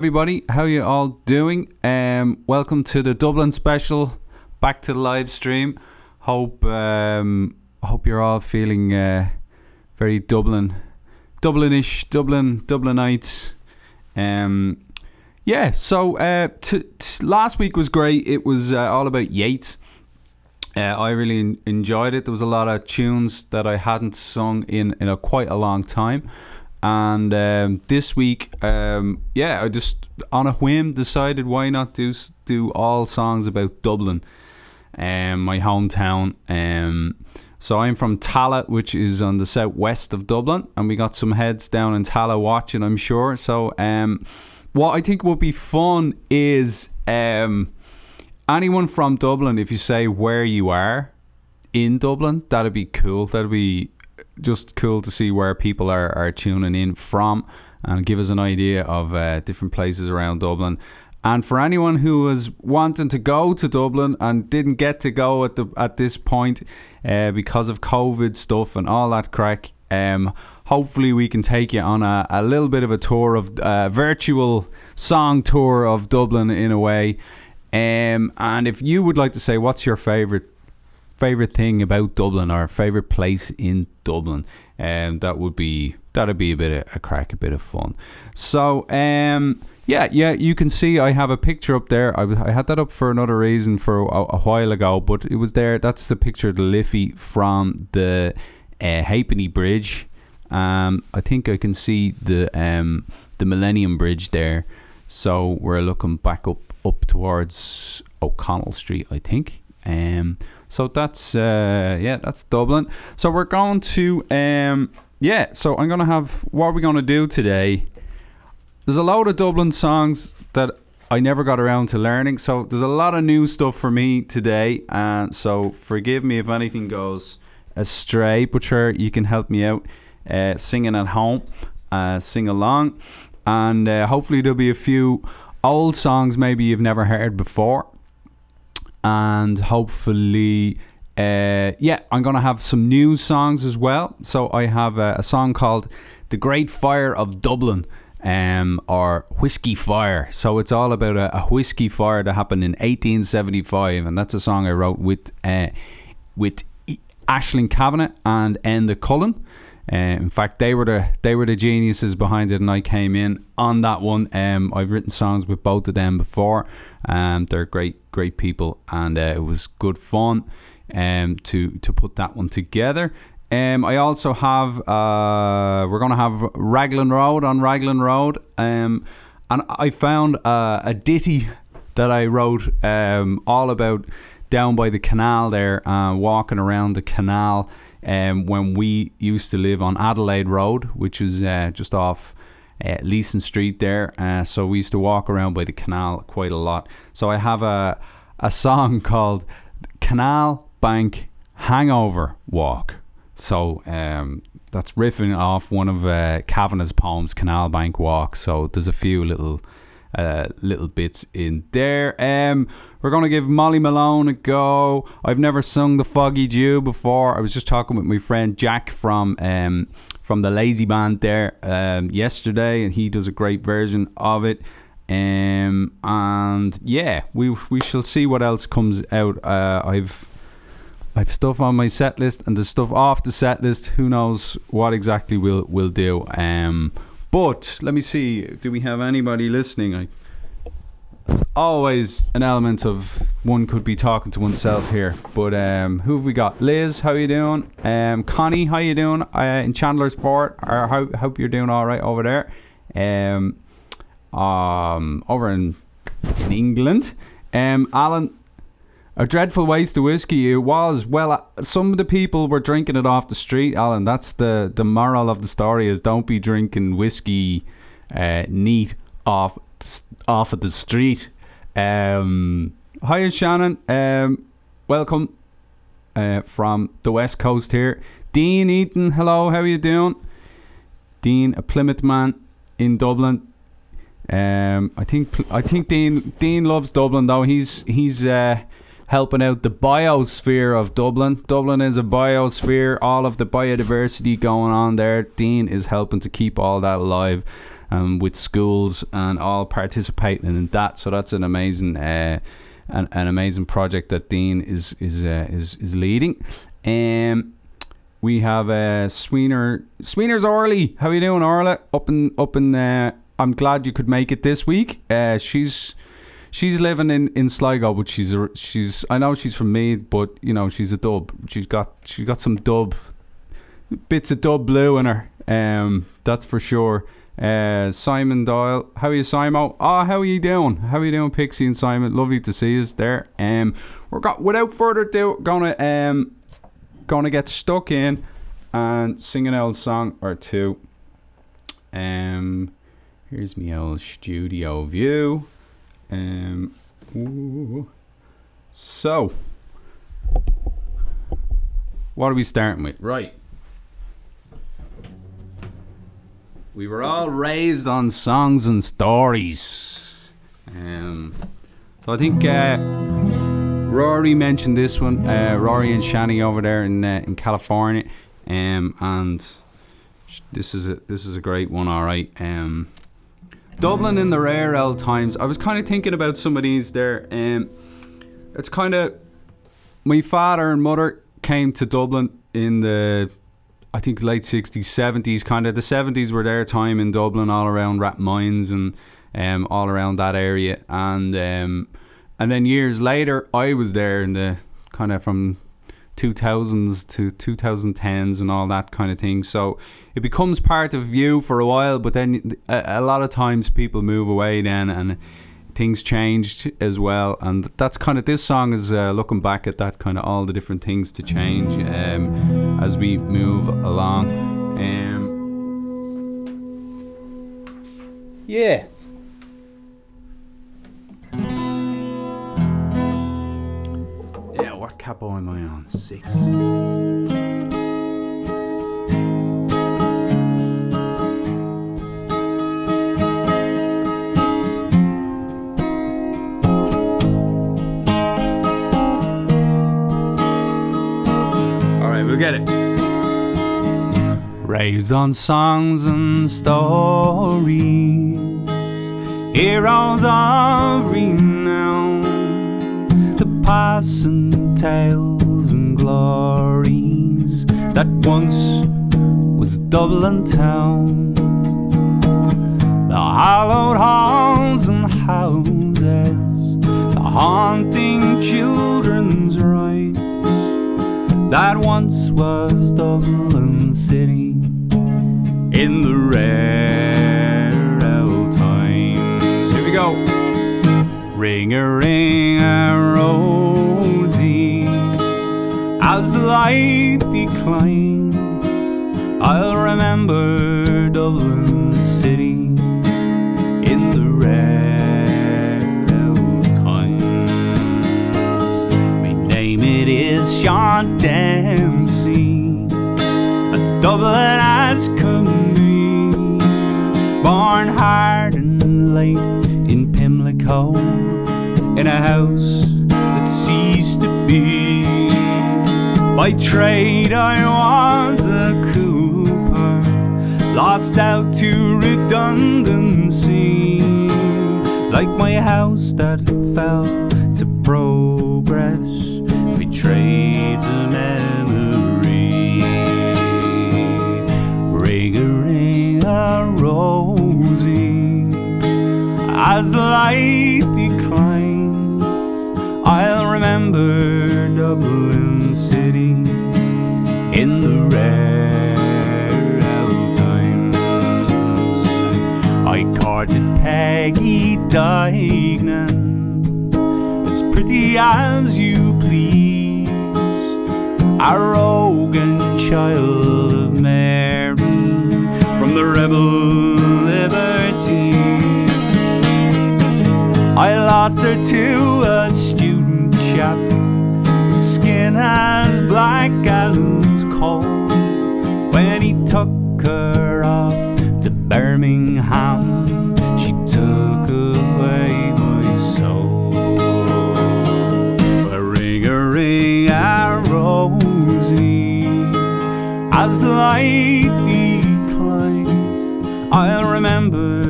Everybody, how you all doing? Welcome to the Dublin Special, back to the live stream. Hope you're all feeling very Dublinish, Dublinites. Last week was great. It was all about Yeats. I really enjoyed it. There was a lot of tunes that I hadn't sung in quite a long time. And this week, I just on a whim decided why not do all songs about Dublin, my hometown. So I'm from Tallaght, which is on the southwest of Dublin, and we got some heads down in Tallaght watching, I'm sure. So what I think would be fun is anyone from Dublin, if you say where you are in Dublin, that'd be cool. That'd be just cool to see where people are tuning in from and give us an idea of different places around Dublin. And for anyone who was wanting to go to Dublin and didn't get to go at this point because of COVID stuff and all that crack, hopefully we can take you on a little bit of a tour of virtual song tour of Dublin in a way. And if you would like to say what's your favourite thing about Dublin or favourite place in Dublin, that'd be a bit of a crack, a bit of fun. So you can see I have a picture up there. I had that up for another reason for a while ago, but it was there. That's the picture of the Liffey from the Halfpenny Bridge. I think I can see the Millennium Bridge there. So we're looking back up towards O'Connell Street, I think. So that's Dublin. So we're going to so I'm gonna have, what are we gonna do today? There's a load of Dublin songs that I never got around to learning, so there's a lot of new stuff for me today, and so forgive me if anything goes astray, but sure, you can help me out singing at home, sing along, and hopefully there'll be a few old songs maybe you've never heard before. And hopefully I'm gonna have some new songs as well. So I have a song called The Great Fire of Dublin, or Whiskey Fire. So it's all about a whiskey fire that happened in 1875, and that's a song I wrote with Aisling Kavanagh and Enda Cullen. In fact, they were the geniuses behind it, and I came in on that one. I've written songs with both of them before. They're great people, and it was good fun to put that one together. I also have we're gonna have Raglan Road on Raglan Road, and I found a ditty that I wrote all about down by the canal there, walking around the canal. When we used to live on Adelaide Road, which is just off Leeson Street there, so we used to walk around by the canal quite a lot. So I have a song called Canal Bank Hangover Walk. So that's riffing off one of Kavanagh's poems, Canal Bank Walk. So there's a few little bits in there. We're going to give Molly Malone a go. I've never sung the Foggy Dew before. I was just talking with my friend Jack from the Lazy Band there yesterday, and he does a great version of it. And yeah, we shall see what else comes out. I've stuff on my set list, and there's stuff off the set list. Who knows what exactly we'll do. But let me see. Do we have anybody listening? There's always an element of one could be talking to oneself here. But who have we got? Liz, how you doing? Connie, how you doing? In Chandlersport. Hope you're doing all right over there. Over in England. Alan, a dreadful waste of whiskey. It was. Well, some of the people were drinking it off the street, Alan. That's the moral of the story, is don't be drinking whiskey neat off of the street. Hi, Shannon. Welcome from the West Coast here. Dean Eaton, hello, how are you doing? Dean, a Plymouth man in Dublin. I think Dean loves Dublin though. He's helping out the biosphere of Dublin. Dublin is a biosphere. All of the biodiversity going on there. Dean is helping to keep all that alive. with schools and all participating in that. So that's an amazing an amazing project that Dean is leading. We have Sweener's Orly. How you doing, Orla? Up in I'm glad you could make it this week. She's living in Sligo, but she's I know she's from Meath, but you know she's a dub. She's got some dub bits of dub blue in her. That's for sure. Simon Doyle, how are you, Simo? How are you doing? How are you doing, Pixie and Simon? Lovely to see us there. Without further ado, gonna get stuck in and sing an old song or two. Here's my old studio view. So, what are we starting with? Right. We were all raised on songs and stories. So I think Rory mentioned this one. Rory and Shani over there in California. And this is a great one. All right. Dublin in the rare old times. I was kind of thinking about some of these there. It's kind of my father and mother came to Dublin in the, I think, late 60s, 70s. Kind of the 70s were their time in Dublin, all around Rathmines and all around that area. And then years later, I was there in the kind of from 2000s to 2010s and all that kind of thing. So it becomes part of you for a while, but then a lot of times people move away then and things changed as well. And that's kind of, this song is looking back at that, kind of all the different things to change as we move along. Yeah. Yeah, what capo am I on? 6. Alright, we'll get it. Raised on songs and stories, heroes of renown, the passing tales and glories that once was Dublin town. The hallowed halls and houses, the haunting children's rights that once was Dublin city in the rare old times. Here we go. Ring-a-ring-a-rosy, as the light declines, I'll remember Dublin city in the rare old times. My name it is Sean Dempsey, as Dublin as can be, born hard and late in Pimlico, in a house that ceased to be. By trade I was a cooper, lost out to redundancy, like my house that fell to progress, betrayed a memory. Ring-a-ring-a-rosy, as the light declines, I'll remember Dublin city in the rare old times. I courted Peggy Dignan, as pretty as you please, arrogant child of Mary, from the rebel liberty. I lost her to a student chap with skin as black as coal, when he took her off to Birmingham, she took away my soul. Ring-a-ring-a-rosy, as the light declines, I'll remember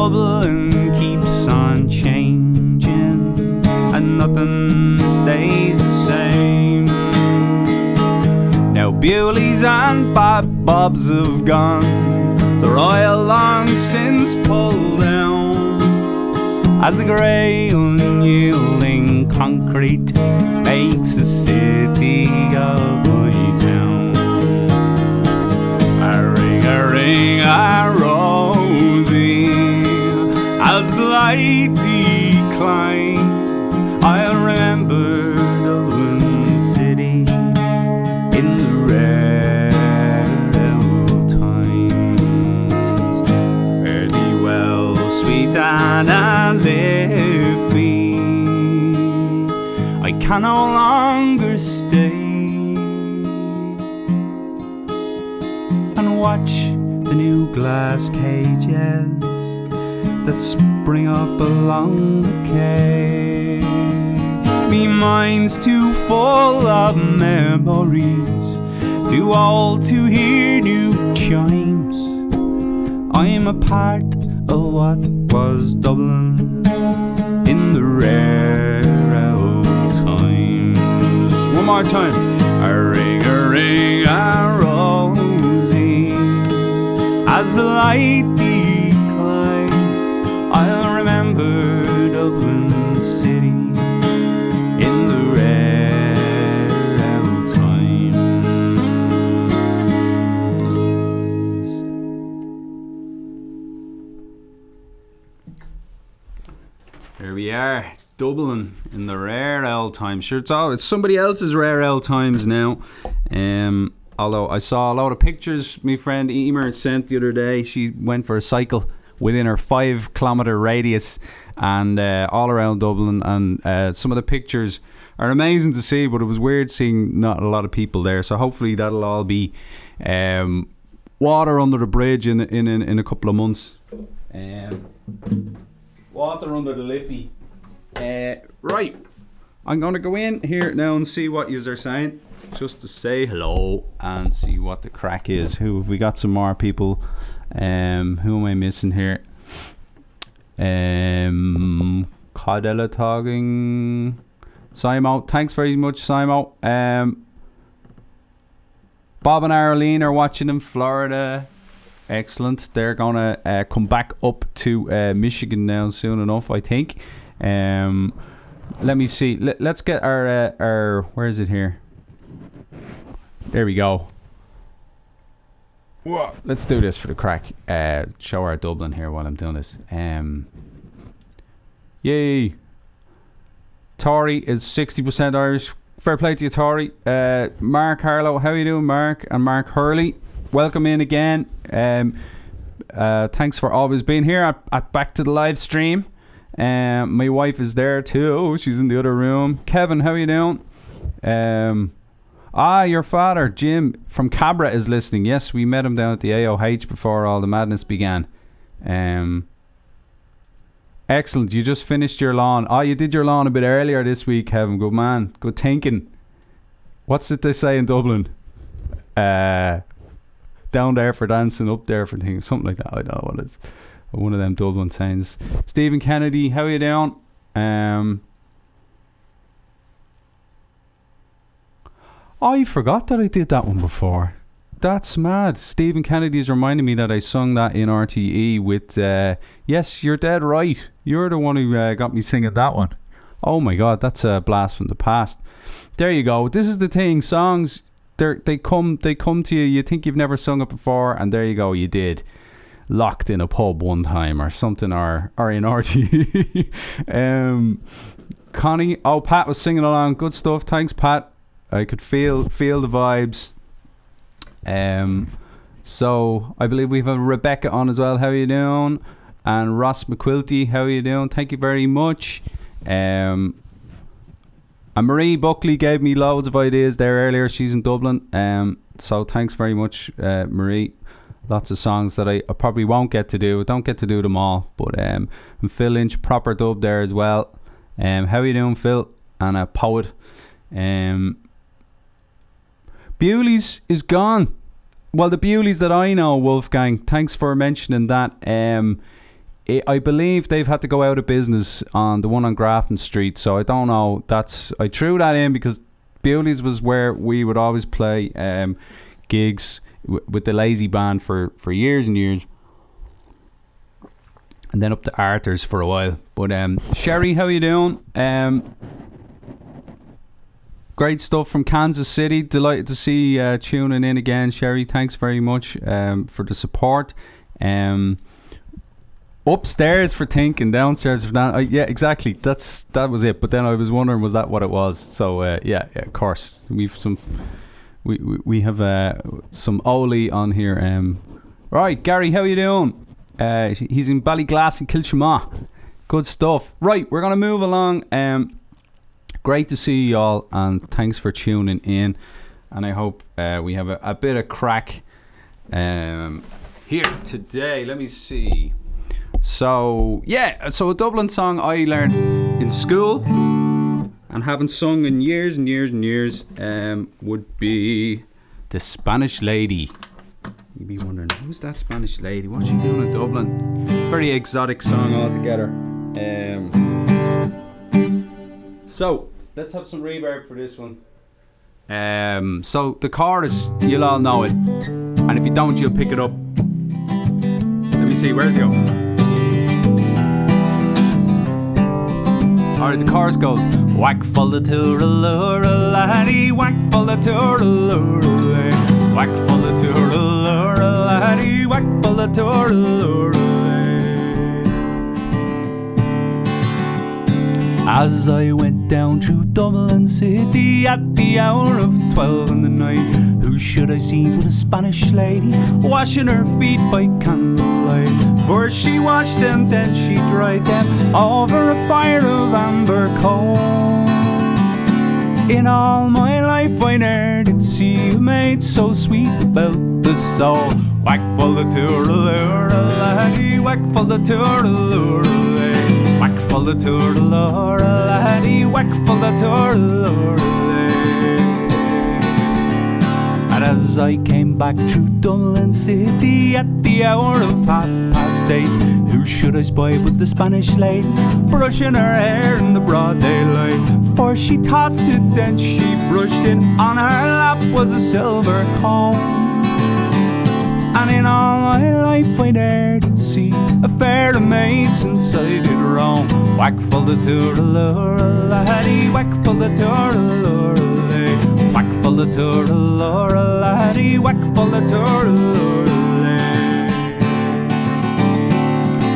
Dublin keeps on changing, and nothing stays the same. Now Bewley's and Bob's have gone, the Royal long since pulled down, as the grey unyielding concrete makes a city of my town. A ring, a rosy, as the light declines, I'll remember Dublin City in the rare old times. Fare thee well, sweet Anna Liffey, I can no longer stay and watch the new glass cages that spring up along the quay. Me mind's too full of memories, too old to hear new chimes. I'm a part of what was Dublin in the rare old times. One more time. A ring, a rosy, as the light declines, I'll remember Dublin City in the rare old times. Here we are, Dublin in the rare old times. Sure, it's somebody else's rare old times now. Although I saw a lot of pictures my friend Emer sent the other day. She went for a cycle within her 5 kilometre radius and all around Dublin, and some of the pictures are amazing to see, but it was weird seeing not a lot of people there. So hopefully that'll all be water under the bridge in a couple of months. Water under the Liffey. Right, I'm going to go in here now and see what yous are saying, just to say hello and see what the crack is. Who have we got? Some more people. Who am I missing here? Cardella talking. Simo, thanks very much, Simo. Bob and Arlene are watching in Florida. Excellent. They're gonna come back up to Michigan now soon enough, I think. Let me see. Let's get our where is it here? There we go. Whoa. Let's do this for the crack. Show our Dublin here while I'm doing this. Yay. Tory is 60% Irish. Fair play to you, Tory. Mark Harlow, how you doing, Mark? And Mark Hurley, welcome in again. Thanks for always being here at Back to the Live Stream. My wife is there too. She's in the other room. Kevin, how you doing? Your father, Jim from Cabra, is listening. Yes, we met him down at the AOH before all the madness began. Excellent. You just finished your lawn. You did your lawn a bit earlier this week, Kevin. Good man. Good thinking. What's it they say in Dublin? Down there for dancing, up there for things. Something like that. I don't know what it's. One of them Dublin sayings. Stephen Kennedy, how are you doing? I forgot that I did that one before. That's mad. Stephen Kennedy's reminding me that I sung that in RTE with yes, you're dead right. You're the one who got me singing that one. Oh my god, that's a blast from the past. There you go. This is the thing. Songs, they come to you. You think you've never sung it before, and there you go, you did. Locked in a pub one time or something, or in RTE. Connie, Pat was singing along. Good stuff. Thanks, Pat. I could feel the vibes. So I believe we have Rebecca on as well. How are you doing? And Ross McQuilty, how are you doing? Thank you very much. And Marie Buckley gave me loads of ideas there earlier. She's in Dublin. So thanks very much, Marie. Lots of songs that I probably won't get to do. I don't get to do them all. But and Phil Lynch, proper dub there as well. How are you doing, Phil? And a poet. Bewley's is gone. Well, the Bewley's that I know, Wolfgang, thanks for mentioning that. I believe they've had to go out of business on the one on Grafton Street, so I don't know. I threw that in because Bewley's was where we would always play gigs with the Lazy Band for years and years, and then up to Arthur's for a while. But Sherry, how you doing? Great stuff from Kansas City. Delighted to see you tuning in again, Sherry. Thanks very much for the support. Upstairs for thinking, downstairs for that. Yeah, exactly. That was it. But then I was wondering, was that what it was? So yeah, of course we've some. We have some Oli on here. Right, Gary, how you doing? He's in Ballyglass and Kilchama. Good stuff. Right, we're gonna move along. Great to see you all, and thanks for tuning in. And I hope we have a bit of crack here today. Let me see. So yeah, so a Dublin song I learned in school and haven't sung in years and years and years would be The Spanish Lady. You'd be wondering, who's that Spanish lady? What's she doing in Dublin? Very exotic song altogether. So let's have some reverb for this one. So the chorus, you'll all know it, and if you don't, you'll pick it up. Let me see, where's it go? Alright, the chorus goes, whack full of tooraloo, laddie, whack full of tooraloo, whack full of tooraloo, laddie, whack full of tooraloo. As I went down through Dublin City at the hour of 12 in the night, who should I see but a Spanish lady washing her feet by candlelight? First she washed them, then she dried them over a fire of amber coal. In all my life I ne'er did see a maid so sweet about the soul. Whack full of tooraloo, laddie, whack full of tooraloo. Whack full of tooraloo, laddie, whack full of tooraloo. And as I came back through Dublin City at the hour of 8:30, who should I spy but the Spanish lady brushing her hair in the broad daylight? For she tossed it, then she brushed it, on her lap was a silver comb. And in all my life I ne'er did see a fairer maid since I did roam. Whack full of tooraloo, laddie, whack full of tooraloo, whack full of tooraloo, laddie, whack full of tooraloo.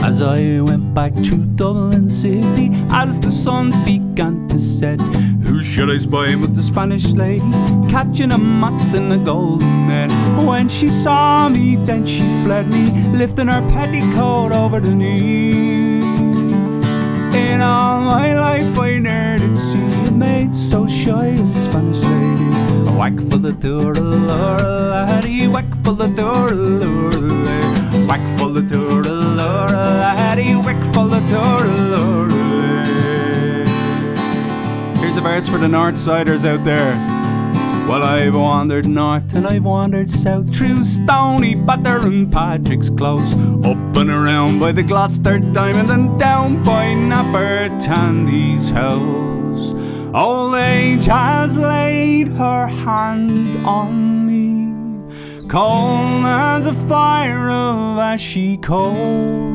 As I went back through Dublin City, as the sun began to set, who should I spy but the Spanish lady catching a moth in a golden net? When she saw me, then she fled me, lifting her petticoat over the knee. In all my life I ne'er did see a maid so shy as the Spanish lady. A whack full of tooraloo, laddie, whack full of tooraloo, whack full of tooraloo, laddie, whack full of tooraloo. Here's a verse for the Northsiders out there. Well, I've wandered north and I've wandered south, through Stony Batter and Patrick's Close, up and around by the Gloucester Diamond and down by Napper Tandy's house. Old age has laid her hand on me, cold as a fire of ashy coal.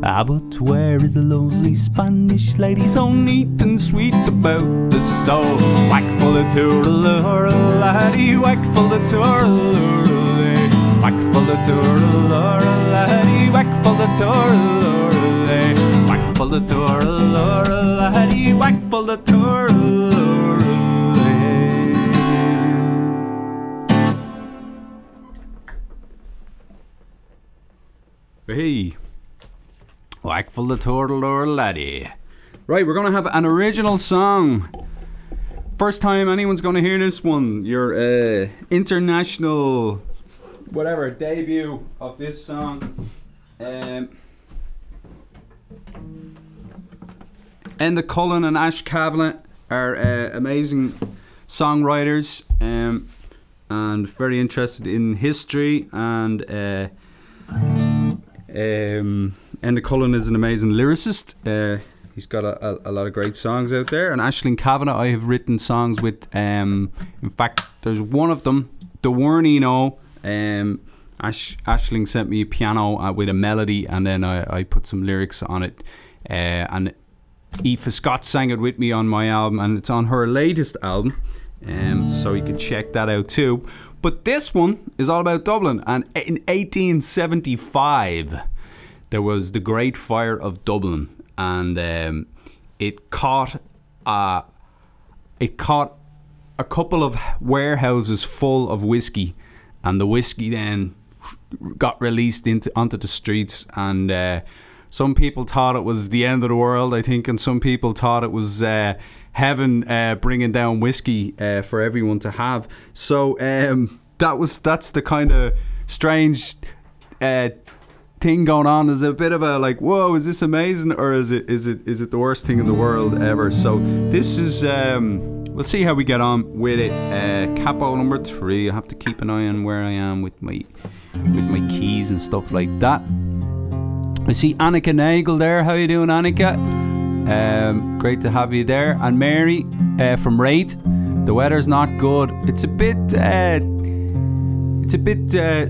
Ah, but where is the lovely Spanish lady, so neat and sweet about the soul? Whack full of tooraloo, laddie, whack full of tooraloo, whack full of tooraloo, laddie, whack full of tooraloo, whack full of tooraloo, laddie, whack full of tooraloo. Hey. Whack full of tooraloo, laddie. Right, we're going to have an original song. First time anyone's going to hear this one. Your international, whatever, debut of this song. Enda Cullen and Ash Kavanagh are amazing songwriters and very interested in history and Enda Cullen is an amazing lyricist. He's got a lot of great songs out there. And Aisling Kavanagh, I have written songs with. In fact, there's one of them, Doin Fine. Aisling sent me a piano with a melody, and then I put some lyrics on it. And Aoife Scott sang it with me on my album, and it's on her latest album. So you can check that out too. But this one is all about Dublin. And in 1875, there was the Great Fire of Dublin, and it caught a couple of warehouses full of whiskey, and the whiskey then got released onto the streets, and some people thought it was the end of the world, I think, and some people thought it was heaven bringing down whiskey for everyone to have. So that's the kind of strange thing going on. There's a bit of a like, whoa, is this amazing, or is it the worst thing in the world ever? So this is we'll see how we get on with it. Capo number 3. I have to keep an eye on where I am with my keys and stuff like that. I see Annika Nagel there. How you doing, Annika? Great to have you there. And Mary from Raibh. The weather's not good. It's a bit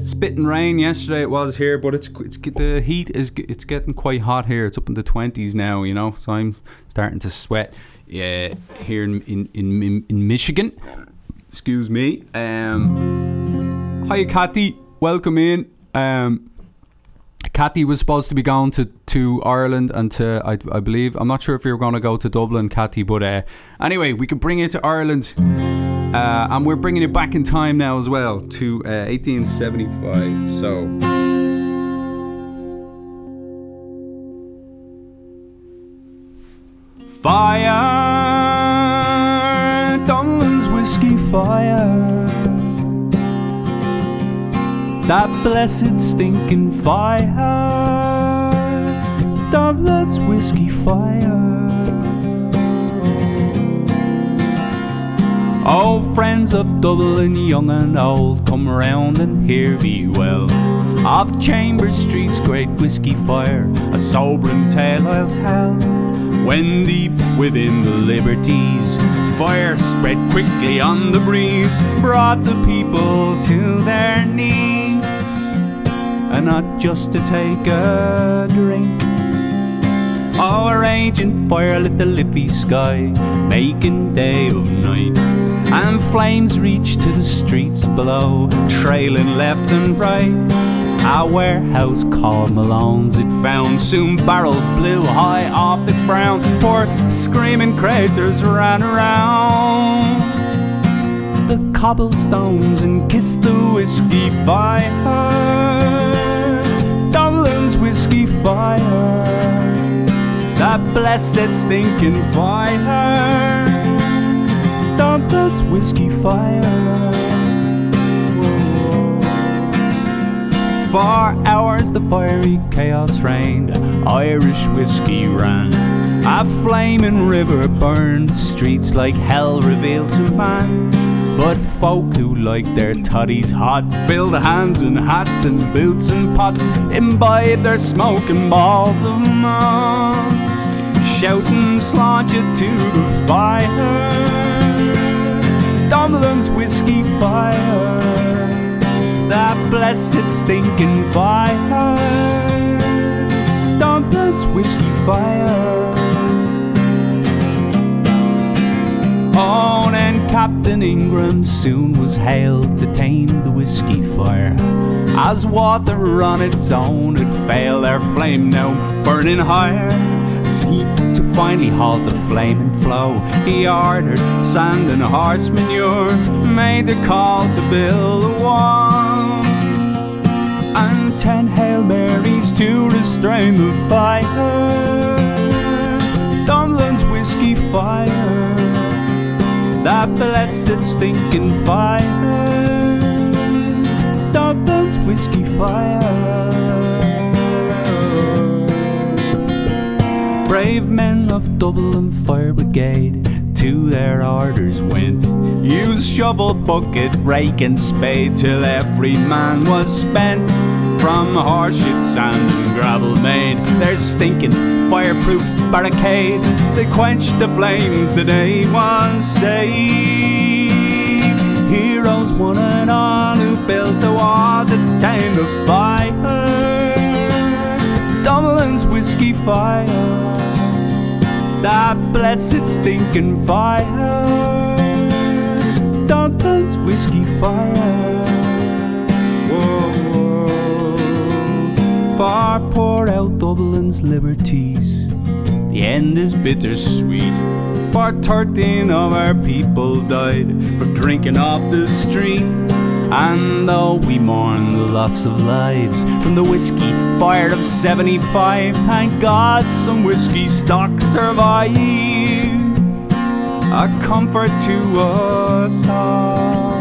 spitting rain. Yesterday it was here, but it's the heat is getting quite hot here. It's up in the 20s now, you know. So I'm starting to sweat. Here in Michigan. Excuse me. Hi, Kathy. Welcome in. Kathy was supposed to be going to Ireland and to, I believe, I'm not sure if you were going to go to Dublin, Kathy, but anyway, we could bring it to Ireland, and we're bringing it back in time now as well to 1875. So fire, Dublin's whiskey fire, that blessed stinking fire, Dublin's whiskey fire. Oh, friends of Dublin, young and old, come round and hear me well. Of Chambers Street's great whiskey fire, a sobering tale I'll tell. When deep within the liberties, fire spread quickly on the breeze, brought the people to their knees, and not just to take a drink. Oh, a raging fire lit the liffey sky, making day of night, and flames reached to the streets below, trailing left and right. A warehouse called Malone's it found, soon barrels blew high off the ground, poor screaming craters ran around the cobblestones and kissed the whiskey fire, Dublin's whiskey fire, that blessed stinking fire, Dublin's whiskey fire. For hours the fiery chaos reigned, Irish whiskey ran, a flaming river burned streets like hell revealed to man. But folk who liked their toddies hot filled hands and hats and boots and pots, imbibed their smoking balls of mud, shouting slant you to the fire, Dublin's whiskey fire, that blessed stinking fire, Dublin's whiskey fire. Oh, and Captain Ingram soon was hailed to tame the whiskey fire. As water on its own had failed, their flame now burning higher. To finally halt the flaming flow, he ordered sand and horse manure, made the call to build a wall, and 10 Hail Marys to restrain the fire, Dublin's whiskey fire, that blessed stinking fire, Dublin's whiskey fire. Brave men of Dublin Fire Brigade, to their orders went. Use shovel, bucket, rake and spade till every man was spent. From horseshit, sand and gravel made their stinking fireproof barricade. They quenched the flames, the day was saved. Heroes one and all who built the wall to tame the fire. Dublin's whiskey fire, that blessed stinking fire. Dublin's whiskey fire. Whoa, whoa. For pour out Dublin's liberties, the end is bittersweet. For 13 of our people died for drinking off the street. And though we mourn the loss of lives from the whiskey fire of 75, thank God some whiskey stock survived, a comfort to us all.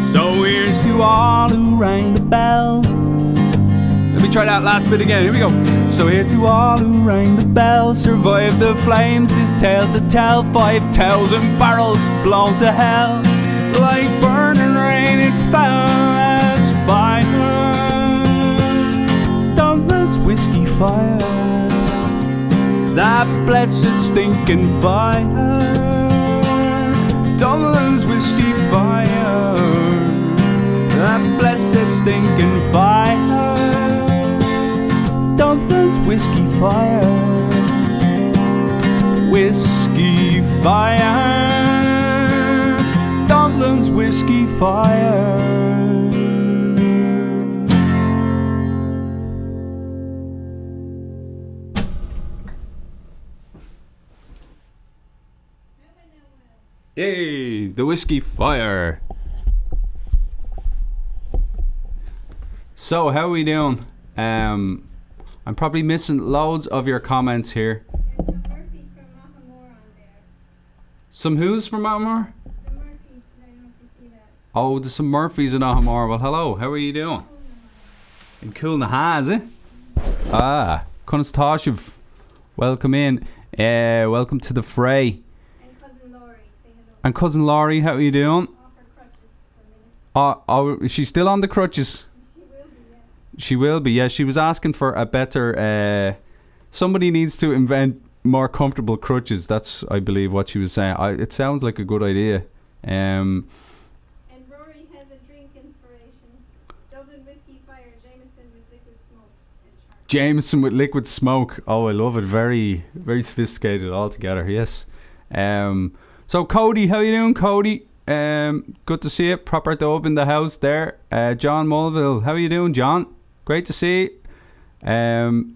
So here's to all who rang the bell. Let me try that last bit again, here we go. So here's to all who rang the bell, survived the flames, this tale to tell. 5,000 barrels blown to hell, like burning rain it fell as fire. Dublin's whiskey fire, that blessed stinking fire. Dublin's whiskey fire, that blessed stinking fire. Dublin's whiskey fire, whiskey fire, Dublin's whiskey fire. Yay, the whiskey fire. So, how are we doing? I'm probably missing loads of your comments here. There's some Murphys from Mahamore on there. Some who's from Mahamore? The Murphys, I don't know if you see that. Oh, there's some Murphys in Mahamore. Well, hello, how are you doing? In Coolnaha, is it? Ah, Cunas Tashiv. Welcome in. Welcome to the fray. And Cousin Laurie, say hello. And Cousin Laurie, how are you doing? Off her crutches for a minute. Is she still on the crutches? She will be, yeah. She will be, yeah. She was asking for a better... somebody needs to invent more comfortable crutches. That's, I believe, what she was saying. It sounds like a good idea. And Rory has a drink inspiration. Dublin whiskey fire, Jameson with liquid smoke. And sharp. Jameson with liquid smoke. Oh, I love it. Very, very sophisticated altogether, yes. So, Cody, how you doing, Cody? Good to see you. Proper dub in the house there. John Mulville, how you doing, John? Great to see you.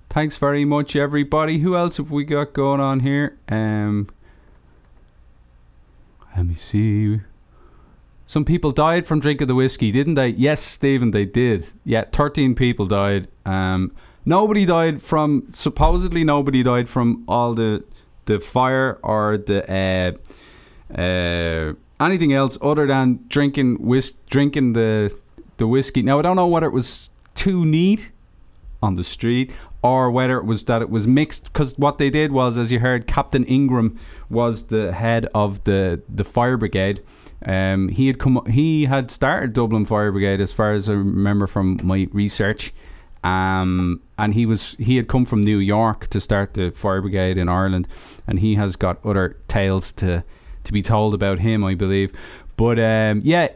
Thanks very much, everybody. Who else have we got going on here? Let me see. Some people died from drinking the whiskey, didn't they? Yes, Stephen, they did. Yeah, 13 people died. Nobody died from... Supposedly nobody died from all the fire or the anything else other than drinking the whiskey. Now, I don't know whether it was too neat on the street or whether it was that it was mixed, because what they did was, as you heard, Captain Ingram was the head of the fire brigade. He had started Dublin Fire Brigade, as far as I remember from my research, and he had come from New York to start the fire brigade in Ireland, and he has got other tales to be told about him, I believe. But yeah,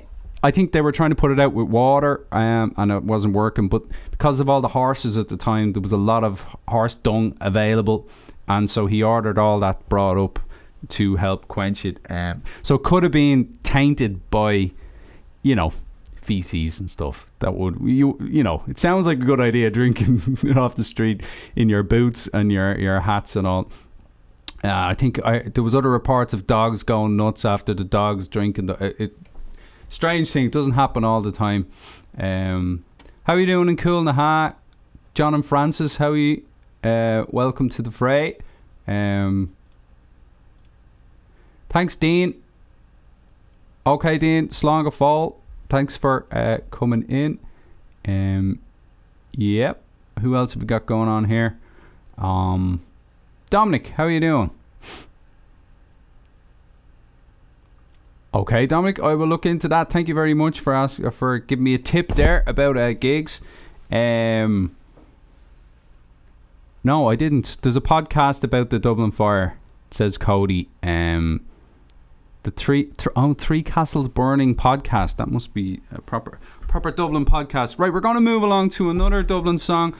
I think they were trying to put it out with water, and it wasn't working. But because of all the horses at the time, there was a lot of horse dung available, and so he ordered all that brought up to help quench it. So it could have been tainted by, feces and stuff. That would it sounds like a good idea, drinking it off the street in your boots and your hats and all. I think there was other reports of dogs going nuts after the dogs drinking. Strange thing, it doesn't happen all the time. How are you doing in Coolnaha? John and Francis, how are you? Welcome to the fray. Thanks, Dean. Okay, Dean, Slán go fóill. Thanks for coming in. Yep. Who else have we got going on here? Dominic, how are you doing? Okay, Dominic, I will look into that. Thank you very much for giving me a tip there about gigs. No, I didn't. There's a podcast about the Dublin Fire, says Cody. The Three Castles Burning podcast. That must be a proper Dublin podcast. Right, we're going to move along to another Dublin song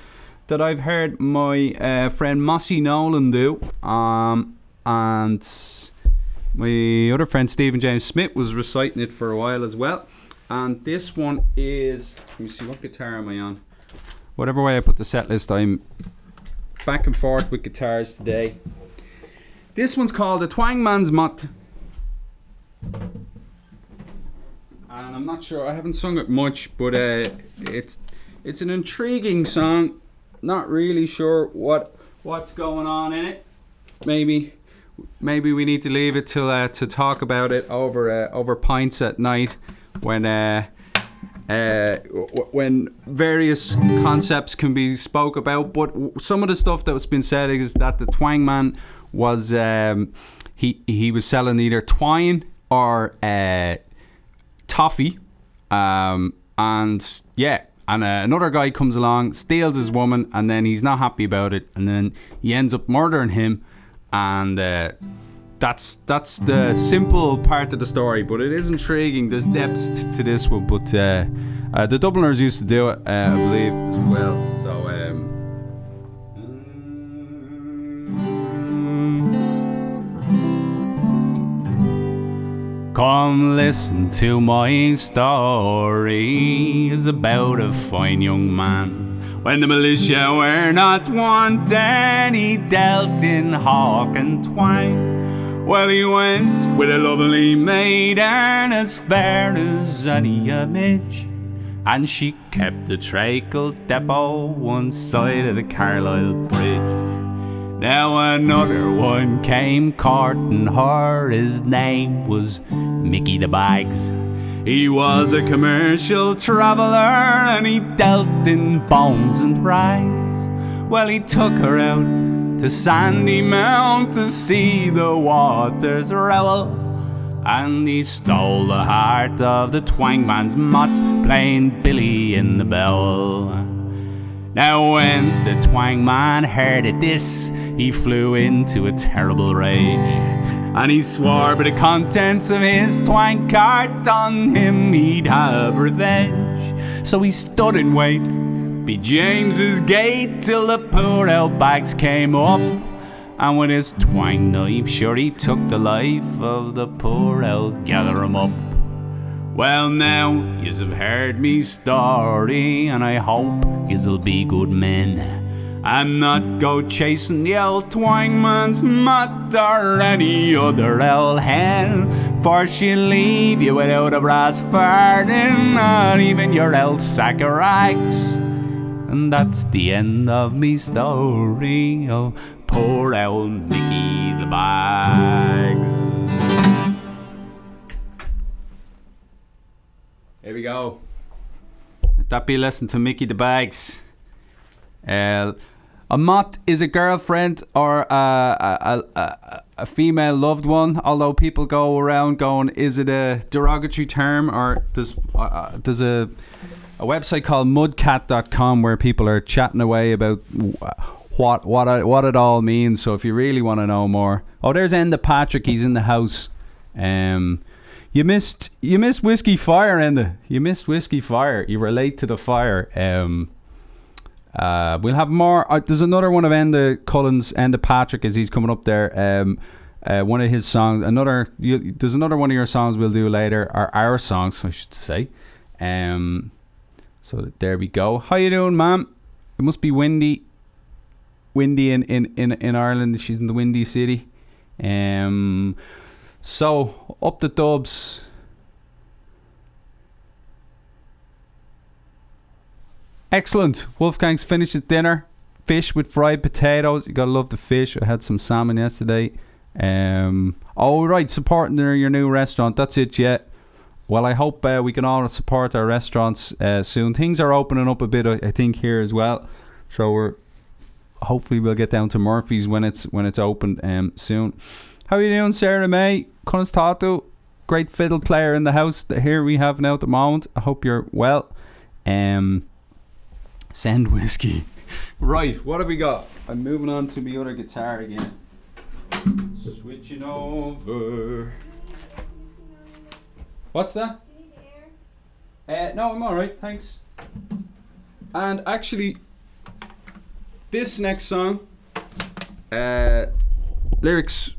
that I've heard my friend Mossy Nolan do. And my other friend Stephen James Smith was reciting it for a while as well. And this one is, let me see, what guitar am I on? Whatever way I put the set list, I'm back and forth with guitars today. This one's called The Twangman's Maith. And I'm not sure, I haven't sung it much, but it's an intriguing song. Not really sure what's going on in it. Maybe we need to leave it till to talk about it over pints at night when various concepts can be spoke about. But some of the stuff that's been said is that the Twangman was he was selling either twine or toffee, and another guy comes along, steals his woman, and then he's not happy about it, and then he ends up murdering him. And that's the simple part of the story, but it is intriguing. There's depths to this one, but the Dubliners used to do it, I believe, as well. So come listen to my story. It's about a fine young man. When the militia were not wanted, he dealt in hawk and twine. Well, he went with a lovely maiden as fair as any image, and she kept the treacle depot one side of the Carlisle Bridge. Now another one came courting her, his name was Mickey the Bags. He was a commercial traveller and he dealt in bones and rags. Well, he took her out to Sandy Mount to see the waters revel, and he stole the heart of the Twangman's Maith, playing Billy in the Bell. Now when the Twangman heard of this, he flew into a terrible rage, and he swore by the contents of his twang cart on him he'd have revenge. So he stood in wait be James's gate till the poor old Bags came up, and with his twang knife sure he took the life of the poor old gather 'em up. Well, now yous have heard me story, and I hope you'll be good men and not go chasing the old Twangman's Maith or any other old hen, for she'll leave you without a brass farthing, not even your old sack of rags. And that's the end of me story of poor old Mickey the Bags. Here we go. Let that be a lesson to Mickey the Bags. A maith is a girlfriend or a female loved one, although people go around going, is it a derogatory term, or there's a website called mudcat.com where people are chatting away about what it all means. So if you really want to know more, there's Enda Patrick, he's in the house. You missed Whiskey Fire, Enda. You missed Whiskey Fire. You were late to the fire. We'll have more. There's another one of Enda Cullen's, Enda Patrick, as he's coming up there. One of his songs. There's another one of your songs we'll do later, or our songs, I should say. So there we go. How you doing, ma'am? It must be windy in Ireland. She's in the windy city. So up the dubs. Excellent. Wolfgang's finished his dinner. Fish with fried potatoes. You gotta love the fish. I had some salmon yesterday. Right, supporting your new restaurant. That's it, yeah. Well, I hope we can all support our restaurants soon. Things are opening up a bit, I think, here as well. So we're hopefully we'll get down to Murphy's when it's open soon. How are you doing, Sarah May? Cunn's Tatu, great fiddle player in the house that here we have now at the moment. I hope you're well. Send whiskey. Right, what have we got? I'm moving on to the other guitar again. Switching over. What's that? Do you need the air? No, I'm alright, thanks. And actually, this next song, lyrics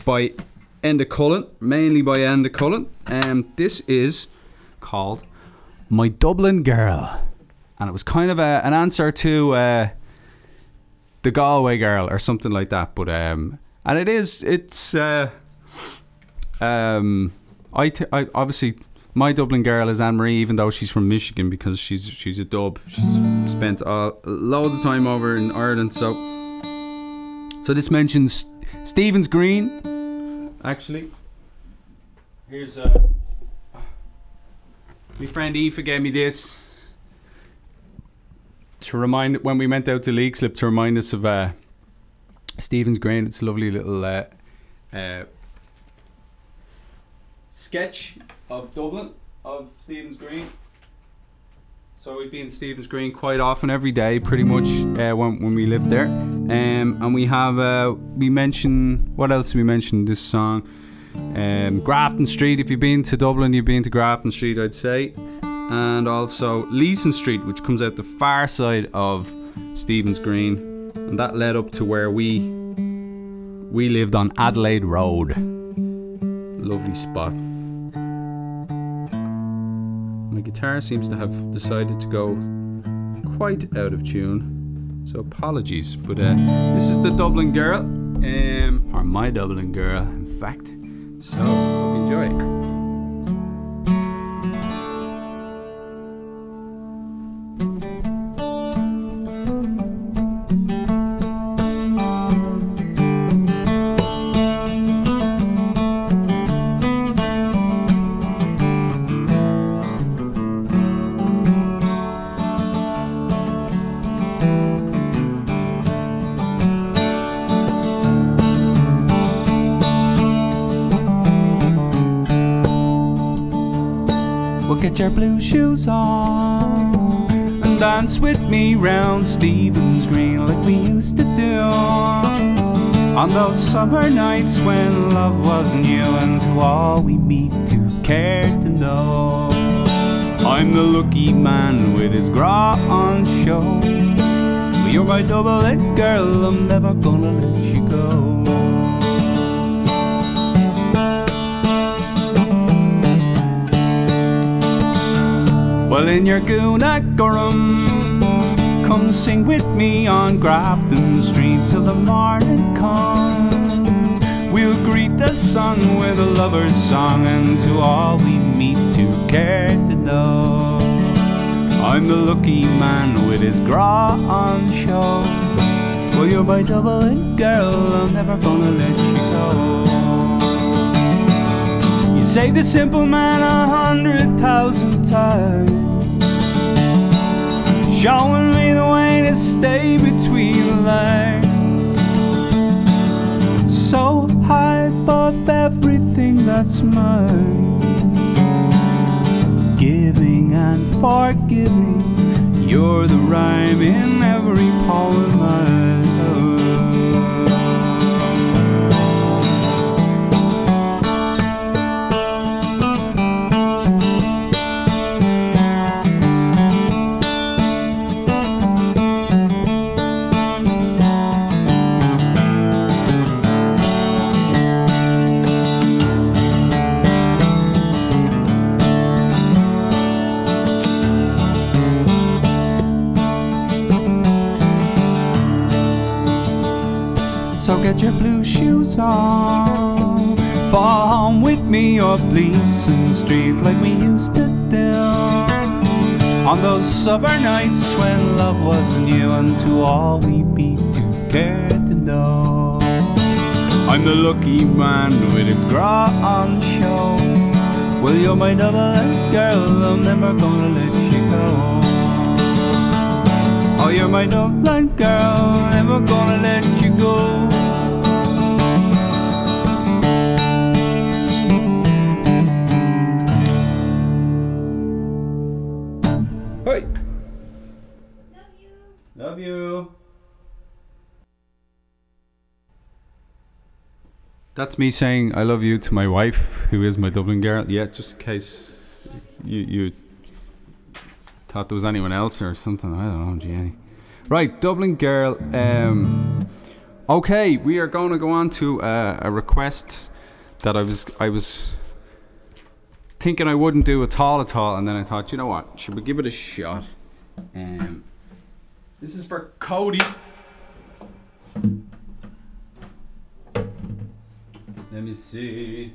by Enda Cullen, mainly by Enda Cullen, and this is called My Dublin Girl, and it was kind of an answer to the Galway Girl or something like that, but and it's I obviously my Dublin Girl is Anne Marie, even though she's from Michigan, because she's a dub. She's spent loads of time over in Ireland, so this mentions Stephen's Green. Actually, here's my friend Aoife gave me this to remind, when we went out to Leixlip, to remind us of Stephen's Green. It's a lovely little sketch of Dublin, of Stephen's Green. So we'd be in Stephen's Green quite often, every day pretty much, when we lived there. And we have we mention, what else did we mention in this song? Grafton Street. If you've been to Dublin, you've been to Grafton Street, I'd say. And also Leeson Street, which comes out the far side of Stephen's Green, and that led up to where we lived on Adelaide Road. Lovely spot. My guitar seems to have decided to go quite out of tune, so apologies, but this is the Dublin Girl, or my Dublin Girl, in fact. So hope you enjoy. Get your blue shoes on and dance with me round Stephen's Green like we used to do on those summer nights when love was new, and to all we meet to care to know. I'm the lucky man with his gra on show, but you're my double-A girl, I'm never gonna let you go. Well, in your Goonagorum, come sing with me on Grafton Street till the morning comes. We'll greet the sun with a lover's song, and to all we meet to care to know. I'm the lucky man with his gra on show. Well, you're my double-A girl, I'm never gonna let you go. You say the simple man 100,000 times, showing me the way to stay between the lines, so high above everything that's mine, giving and forgiving, you're the rhyme in every poem I love. So get your blue shoes on, fall home with me up Leeson Street like we used to do on those summer nights when love was new, and to all we be to care to know. I'm the lucky man with its gra on show. Well, you're my double-A girl, I'm never gonna let you go. Oh, you're my Dublin girl, never gonna let you go. Hey. Love you. Love you. That's me saying I love you to my wife, who is my Dublin girl. Yeah, just in case you thought there was anyone else or something. I don't know, Jenny. Right, Dublin girl. Okay, we are going to go on to a request that I was thinking I wouldn't do at all, and then I thought, you know what? Should we give it a shot? This is for Cody. Let me see.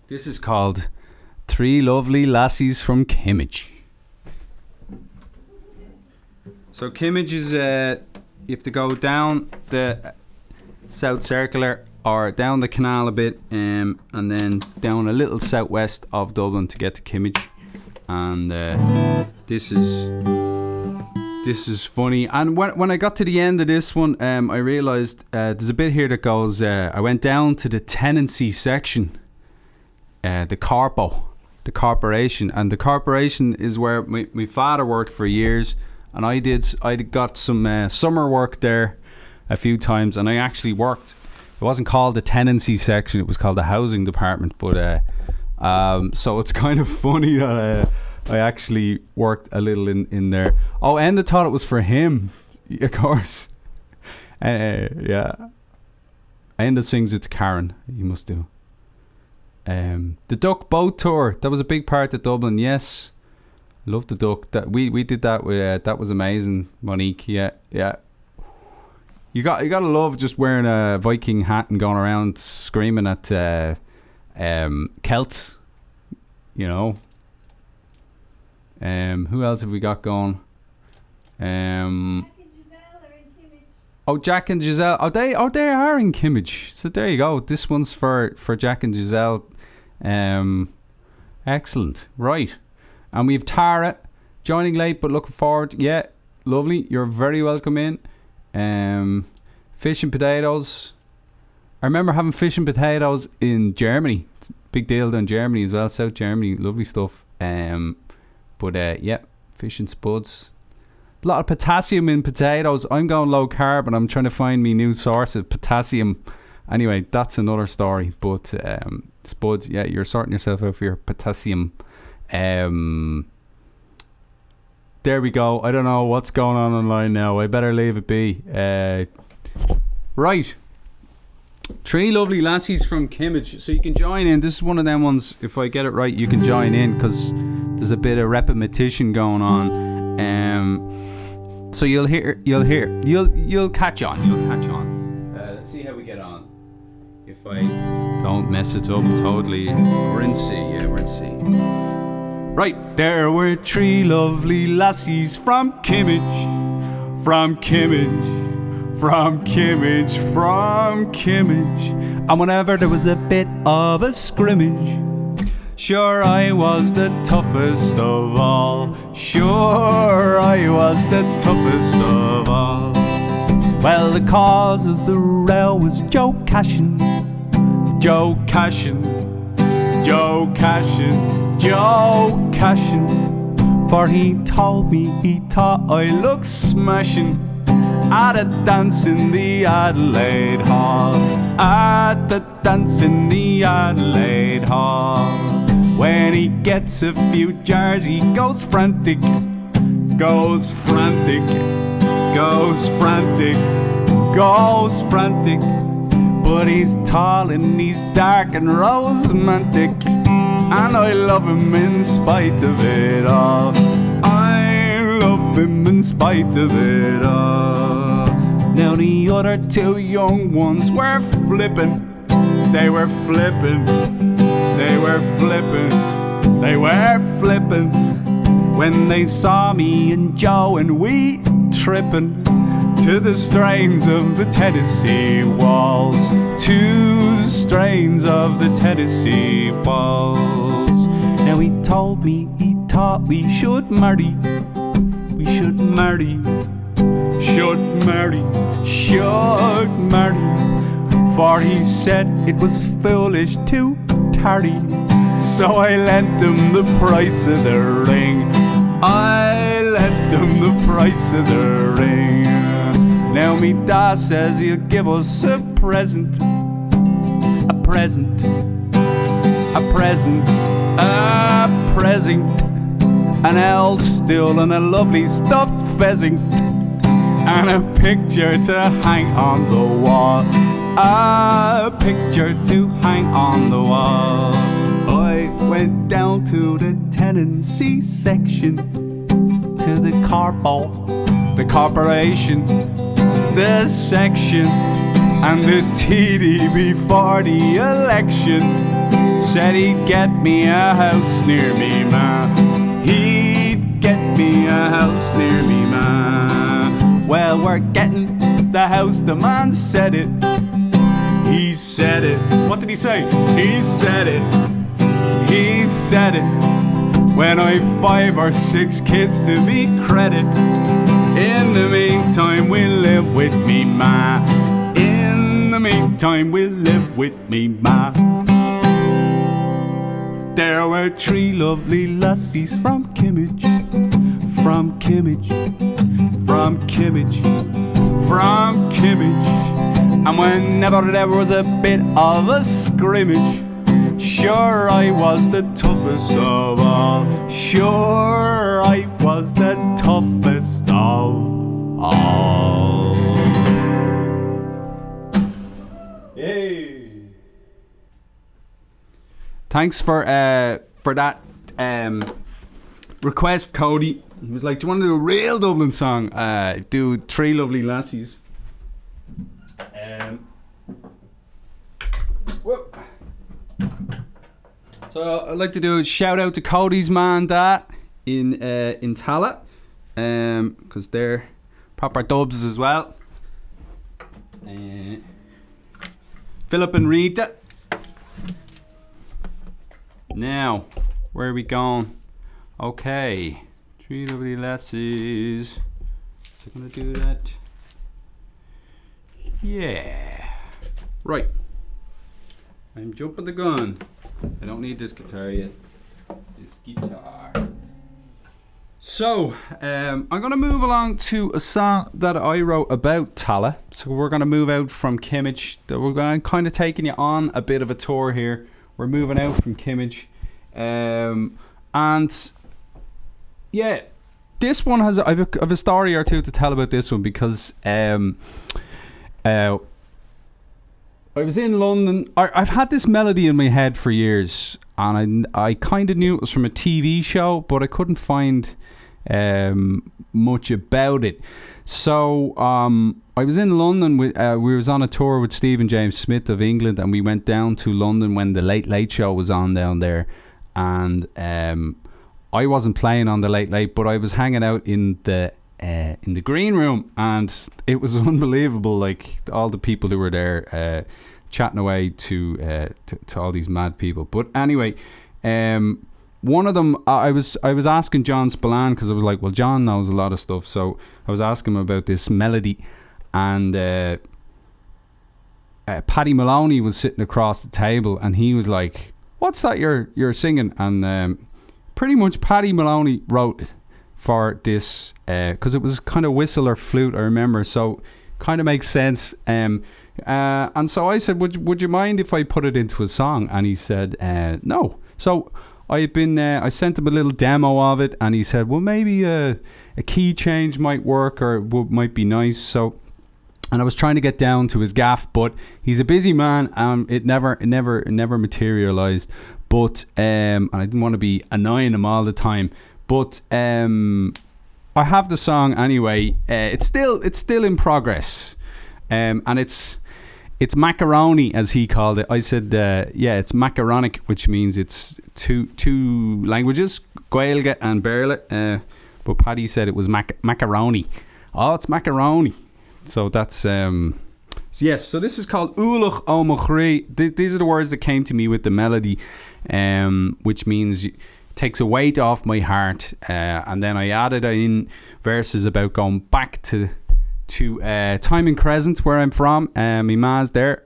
This is called Three Lovely Lassies from Kimmage. So Kimmage is, you have to go down the South Circular or down the Canal a bit, and then down a little southwest of Dublin to get to Kimmage. And this is funny. And when I got to the end of this one, I realised there's a bit here that goes, I went down to the tenancy section, the corporation. And the corporation is where my father worked for years. And I got some summer work there a few times. And I actually worked, it wasn't called the tenancy section, it was called the housing department. But so it's kind of funny that I actually worked a little in there. Oh, Enda thought it was for him, of course. Yeah. Enda sings it to Karen. You must do. The Duck Boat Tour. That was a big part of Dublin. Yes, love the Duck. That we did that with. That was amazing, Monique. Yeah. You gotta love just wearing a Viking hat and going around screaming at Celts. You know. Who else have we got going? Jack and Giselle are in Kimmage. Oh, Jack and Giselle. Oh, they are in Kimmage. So there you go. This one's for Jack and Giselle. Excellent. Right. And we've Tara joining late but looking forward. Yeah, lovely. You're very welcome in. Fish and potatoes. I remember having fish and potatoes in Germany. It's a big deal down Germany as well. South Germany. Lovely stuff. But yeah, fish and spuds. A lot of potassium in potatoes. I'm going low carb and I'm trying to find me new source of potassium. Anyway, that's another story. But spuds, yeah, you're sorting yourself out for your potassium. There we go. I don't know what's going on online now. I better leave it be. Right. Three lovely lassies from Kimmage. So you can join in. This is one of them ones, if I get it right, you can join in because there's a bit of repetition going on. So you'll catch on. Let's see how we get on. If I don't mess it up totally. We're in C. Yeah, we're in C. Right. There were three lovely lassies from Kimmage. From Kimmage. And whenever there was a bit of a scrimmage, sure I was the toughest of all. Well, the cause of the row was Joe Cashin. For he told me he thought I looked smashing at a dance in the Adelaide Hall. When he gets a few jars, he goes frantic. But he's tall and he's dark and romantic, and I love him in spite of it all. Now the other two young ones were flipping. They were flipping when they saw me and Joe and we tripping to the strains of the Tennessee Waltz. Now he told me he thought we should marry. we should marry. Should marry, should marry. For he said it was foolish to tarry. So I lent him the price of the ring. I lent him the price of the ring. Now me dad says he'll give us a present. A present. A present. A present. An old stool and a lovely stuffed pheasant. And a picture to hang on the wall. A picture to hang on the wall. I went down to the tenancy section, to the the corporation, the section, and the TD before the election. Said he'd get me a house near me, man. He'd get me a house near me, man. Well, we're getting the house, the man said it. He said it. What did he say? He said it. He said it. When I've 5 or 6 kids to me credit. In the meantime, we'll live with me ma. In the meantime, we'll live with me ma. There were 3 lovely lassies from Kimmage. From Kimmage. From Kimmage. From Kimmage. And whenever there was a bit of a scrimmage, sure I was the toughest of all. Sure I was the toughest of all. Hey. Thanks for that request, Cody. He was like, do you want to do a real Dublin song? Do 3 lovely lassies. Whoop. So I'd like to do a shout out to Cody's man dad in Tala, because they're proper dubs as well. Philip and Rita. Now, where are we going? Okay, 3 lovely lassies. So I'm gonna do that. Yeah. Right. I'm jumping the gun. I don't need this guitar yet. This guitar. So, I'm going to move along to a song that I wrote about Tala. So we're going to move out from Kimmage. We're going kind of taking you on a bit of a tour here. We're moving out from Kimmage. And yeah, this one has I've a story or two to tell about this one, because I was in London. I've had this melody in my head for years, and I kind of knew it was from a TV show, but I couldn't find much about it. So I was in London. We was on a tour with Stephen James Smith of England, and we went down to London when the Late Late Show was on down there. And I wasn't playing on the Late Late, but I was hanging out in the green room, and it was unbelievable. Like all the people who were there chatting away to all these mad people. But anyway, one of them, I was asking John Spillane, because I was like, well, John knows a lot of stuff, so I was asking him about this melody, and Paddy Maloney was sitting across the table, and he was like, what's that you're singing? And pretty much Paddy Maloney wrote it for this, because it was kind of whistle or flute, I remember, so kind of makes sense. And so I said, would you mind if I put it into a song? And he said no. So I sent him a little demo of it, and he said, well, maybe a key change might work, or might be nice. So, and I was trying to get down to his gaff, but he's a busy man. It never materialized. But and I didn't want to be annoying him all the time. But I have the song anyway. It's still in progress, and it's macaroni, as he called it. I said, it's macaronic, which means it's two languages, Gaeilge and Béarla. But Paddy said it was macaroni. Oh, it's macaroni. So that's yes. So this is called Ualach ó mo Chroí. These are the words that came to me with the melody, which means takes a weight off my heart. And then I added in verses about going back to time in Crescent, where I'm from. My ma's there.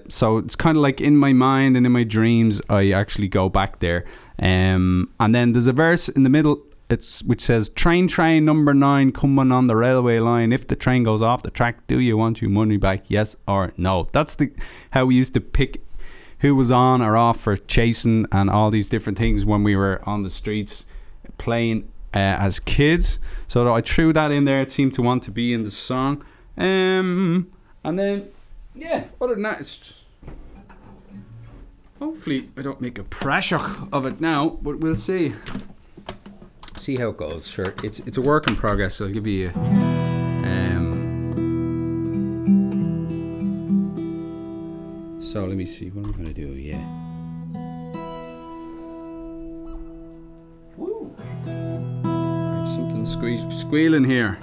So it's kind of like in my mind and in my dreams, I actually go back there. And then there's a verse in the middle which says, train number 9 coming on the railway line. If the train goes off the track, do you want your money back? Yes or no? That's how we used to pick who was on or off for chasing and all these different things when we were on the streets playing as kids. So I threw that in there. It seemed to want to be in the song. And then, yeah, other than that, it's hopefully I don't make a pressure of it now, but we'll see how it goes. Sure, it's a work in progress, so I'll give you so let me see what I'm gonna do. Yeah, woo, I have something squealing here.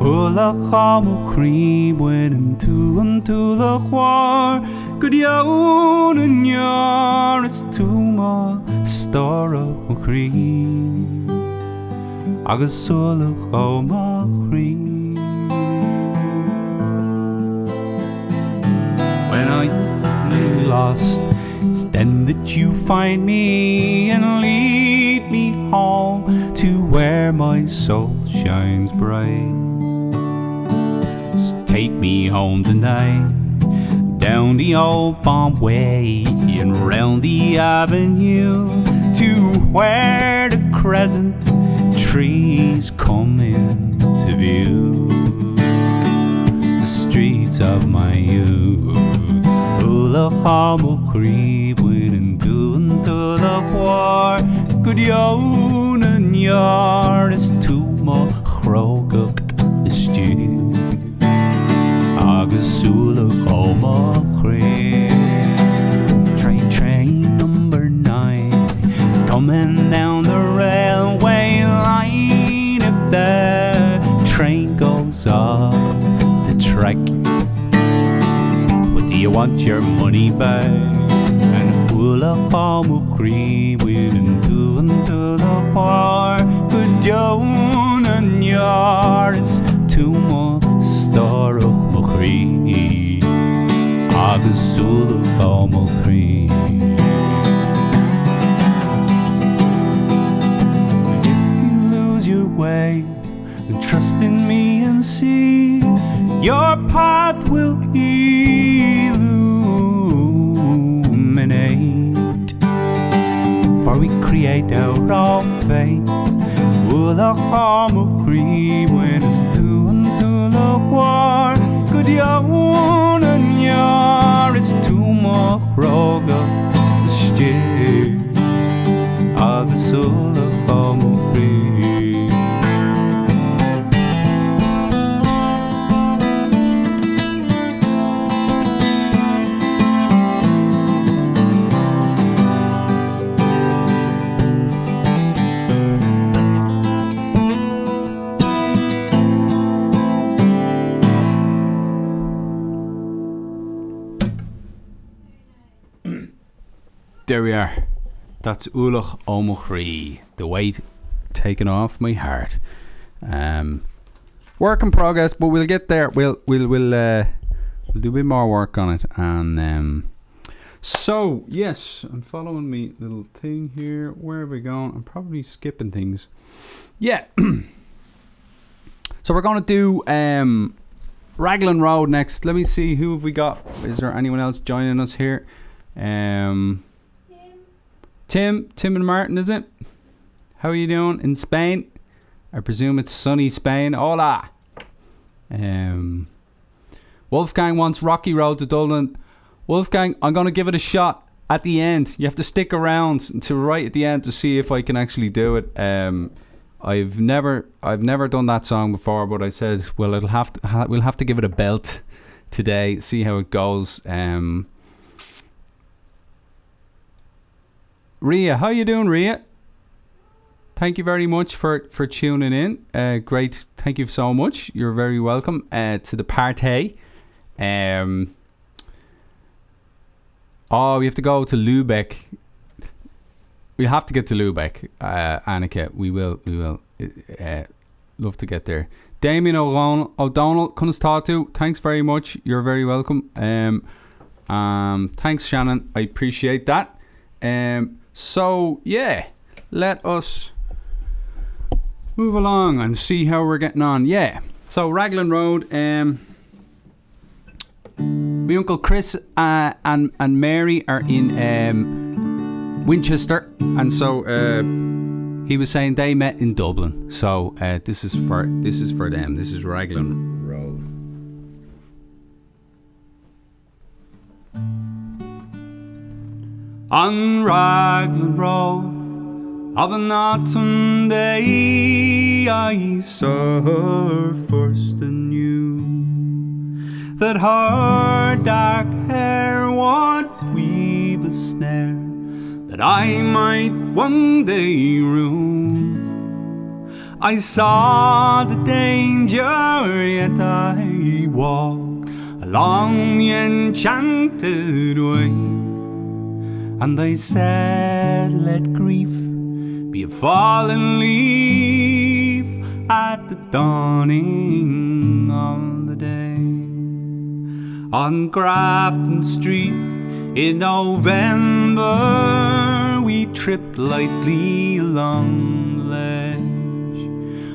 Ualach Chroí went unto the war. Good yawn and yar is too much store of Chroí. Agus Ualach Chroí. When I'm feeling lost, it's then that you find me and lead me home to where my soul shines bright. Take me home tonight, down the old Bomb Way and round the avenue to where the crescent trees come into view. The streets of my youth. Ualach Chroí went unto the war. Good yawn and yar is too much chrogacht the stew. Agus Ualach Chroí. Train number 9 coming down the railway line. If the train goes off the track, what do you want your money back? And Ualach Chroí went unto the war. Good yawn and yar is too much store of Chroí. Agus Ualach Chroí. If you lose your way, then trust in me and see your path will illuminate. For we create our own fate. Ualach Chroí went unto the war. Good yawn and yar, it's too much roga the steer. Agus Ualach Chroí. There we are. That's Ualach Chroí. The weight taken off my heart. Work in progress, but we'll get there. We'll do a bit more work on it. And so yes, I'm following me little thing here. Where are we going? I'm probably skipping things. Yeah. So we're gonna do Raglan Road next. Let me see, who have we got? Is there anyone else joining us here? Tim and Martin, is it? How are you doing in Spain? I presume it's sunny Spain. Hola. Wolfgang wants Rocky Road to Dublin. Wolfgang, I'm going to give it a shot at the end. You have to stick around until right at the end to see if I can actually do it. I've never done that song before, but I said, well, we'll have to give it a belt today, see how it goes. Ria, how you doing, Ria? Thank you very much for tuning in. Great, thank you so much. You're very welcome to the party. We have to go to Lubeck. We have to get to Lubeck, Annika. We will. Love to get there. Damien O'Donnell, couldn't talk to. Thanks very much. You're very welcome. Thanks, Shannon. I appreciate that. So yeah, let us move along and see how we're getting on. Yeah. So Raglan Road. My uncle Chris and Mary are in Winchester, and so he was saying they met in Dublin. So this is for them. This is Raglan Road. On Raglan Road of an autumn day, I saw her first anew, that her dark hair would weave a snare that I might one day rue. I saw the danger, yet I walked along the enchanted way, and I said, let grief be a fallen leaf at the dawning of the day. On Grafton Street in November, we tripped lightly along the ledge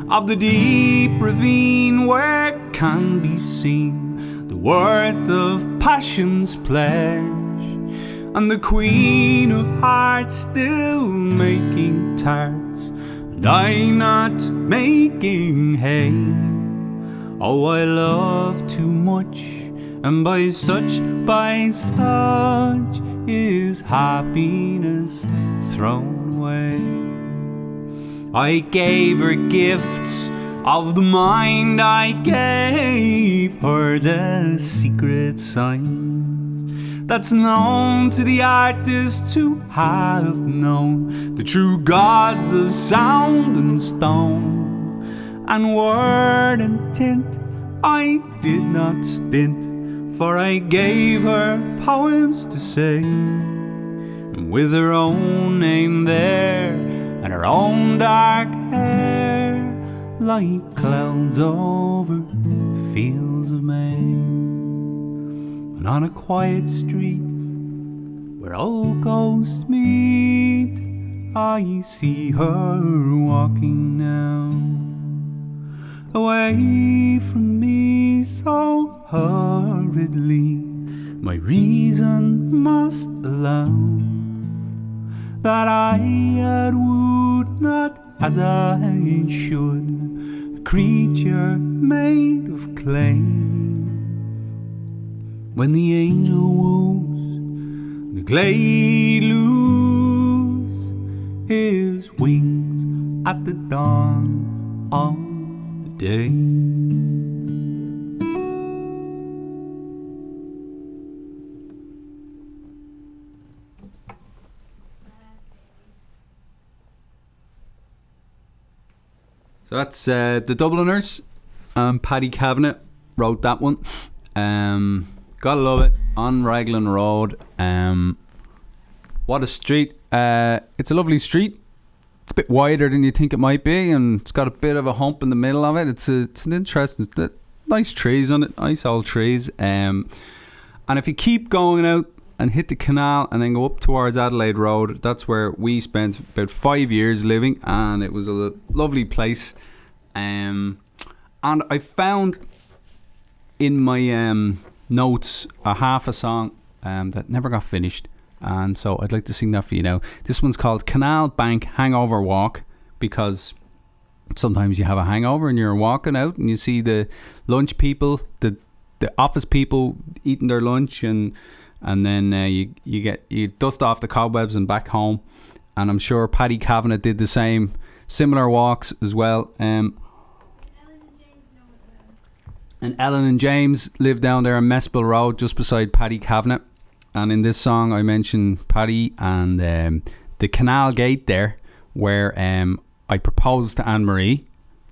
of the deep ravine where can be seen the worth of passion's pledge, and the Queen of Hearts still making tarts, and I not making hay. Oh, I love too much, and by such is happiness thrown away. I gave her gifts of the mind, I gave her the secret sign that's known to the artist who have known the true gods of sound and stone. And word and tint I did not stint, for I gave her poems to say, and with her own name there and her own dark hair, like clouds over fields of May. And on a quiet street where old ghosts meet, I see her walking now, away from me so hurriedly. My reason must allow that I had wooed not as I should a creature made of clay. When the angel woos, the glade lose his wings at the dawn of the day. So that's the Dubliners. Paddy Kavanagh wrote that one. Gotta love it. On Raglan Road. What a street. It's a lovely street. It's a bit wider than you think it might be, and it's got a bit of a hump in the middle of it. It's an interesting, nice trees on it, nice old trees. And if you keep going out and hit the canal and then go up towards Adelaide Road, that's where we spent about 5 years living, and it was a lovely place. And I found in my notes a half a song that never got finished, and so I'd like to sing that for you now. This one's called Canal Bank Hangover Walk, because sometimes you have a hangover and you're walking out and you see the lunch people, the office people eating their lunch, and then you dust off the cobwebs and back home. And I'm sure Paddy Kavanagh did the same, similar walks as well. And Ellen and James live down there on Mespil Road, just beside Paddy Kavanagh. And in this song, I mentioned Paddy and the Canal gate there, where I proposed to Anne-Marie.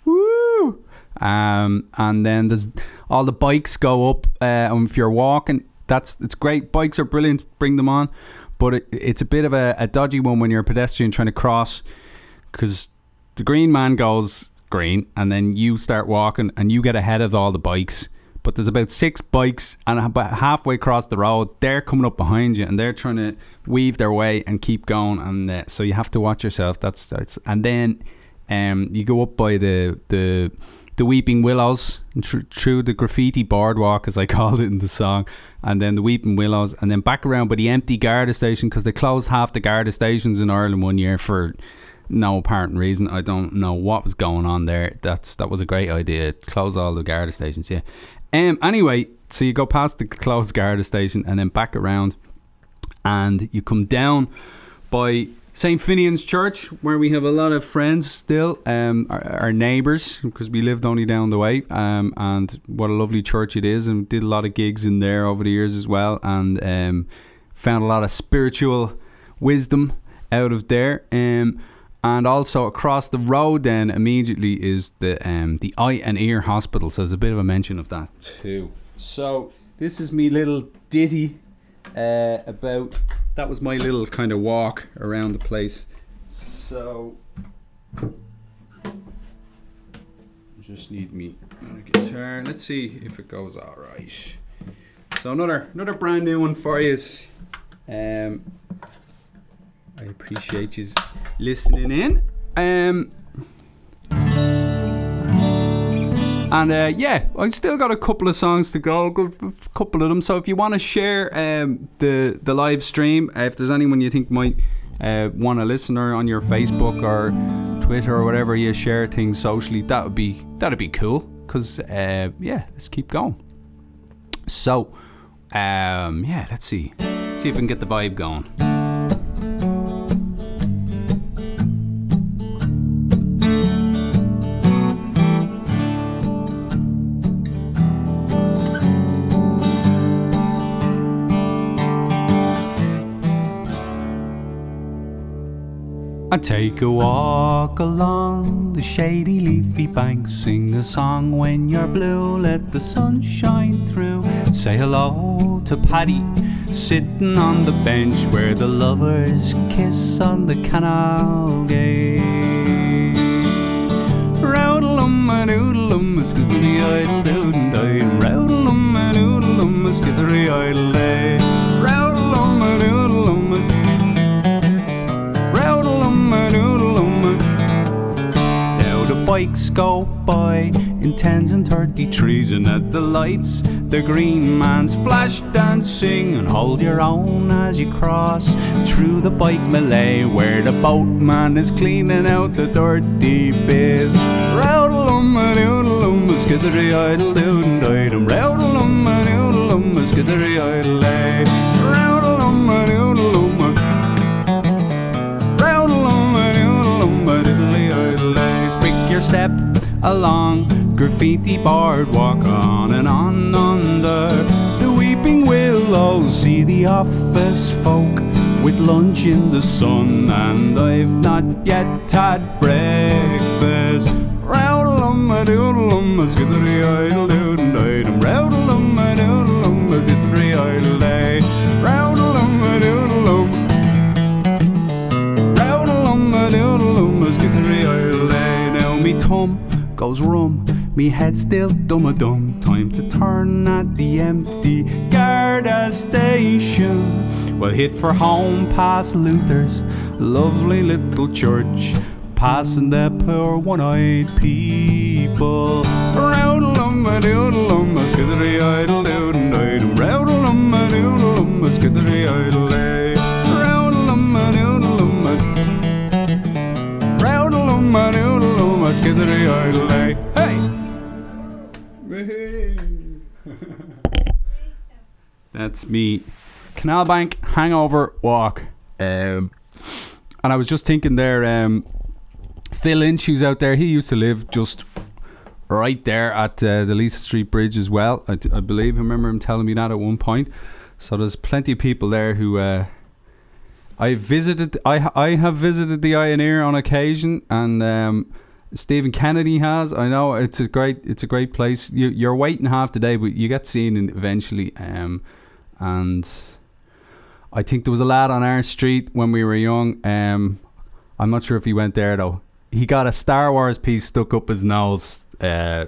Woo! And then there's all the bikes go up. And if you're walking, it's great. Bikes are brilliant. Bring them on. But it's a bit of a dodgy one when you're a pedestrian trying to cross, because the green man goes green and then you start walking and you get ahead of all the bikes. But there's about 6 bikes, and about halfway across the road, they're coming up behind you and they're trying to weave their way and keep going. And so you have to watch yourself. That's and then you go up by the Weeping Willows, and through the graffiti boardwalk, as I called it in the song, and then the Weeping Willows, and then back around by the empty Garda station, because they closed half the Garda stations in Ireland one year for no apparent reason. I don't know what was going on there. That was a great idea. Close all the Garda stations, yeah. Anyway, so you go past the closed Garda station and then back around, and you come down by St. Finian's Church, where we have a lot of friends still, our neighbours, because we lived only down the way, and what a lovely church it is, and did a lot of gigs in there over the years as well, and found a lot of spiritual wisdom out of there. And also across the road then immediately is the Eye and Ear Hospital, so there's a bit of a mention of that too. So this is me little ditty about, that was my little kind of walk around the place. So just need me on a guitar. Let's see if it goes all right. So another brand new one for you. I appreciate you listening in. And yeah, I still got a couple of songs to go, a couple of them. So if you want to share the live stream, if there's anyone you think might want to listen, or on your Facebook or Twitter or whatever you share things socially, that'd be cool. Because yeah, let's keep going. So yeah, let's see if we can get the vibe going. I take a walk along the shady leafy bank, sing a song when you're blue, let the sun shine through. Say hello to Paddy, sitting on the bench where the lovers kiss on the Canal gate. Roudalum-a-doodalum, a skithery idle doodin' dide. Roudalum-a-doodalum, a skithery idle day. Roudalum-a-doodalum, now the bikes go by in 10s and 33s, and at the lights the green man's flash dancing. And hold your own as you cross through the bike melee, where the boatman is cleaning out the dirty biz. Roudalum-a-doodalum, a skithery idle doodin' didem. Roudalum-a-doodalum, a skithery idle day. Roudalum-a-doodalum, quick your step along graffiti boardwalk, on and on under the Weeping Willows. See the office folk with lunch in the sun, and I've not yet had breakfast. Roudalum-a-doodalum, a skithery idle doodin' didem. Roudalum-a-doodalum, a skithery idle day. Roudalum-a-doodalum, roudalum-a-doodalum, a skithery idle day. Now me thumb goes rum, me head still dum-a-dum. Time to turn at the empty Garda station. We'll hit for home past Luther's lovely little church, passing the poor one-eyed people. Roudalum-a-doodalum, a skithery idle doodin' didem. Roudalum-a-doodalum, a skithery idle day. Roudalum-a-doodalum, roudalum-a-doodalum, a skithery Skiddery idle day. Hey! That's me. Canal Bank Hangover walk. And I was just thinking there, Phil Lynch, who's out there, he used to live just right there at the Lisa Street Bridge as well. I believe, I remember him telling me that at one point. So there's plenty of people there who I have visited the Ioneer on occasion, and Stephen Kennedy has. I know it's a great place. You're waiting half the day, but you get seen eventually. And I think there was a lad on our street when we were young. I'm not sure if he went there though. He got a Star Wars piece stuck up his nose. I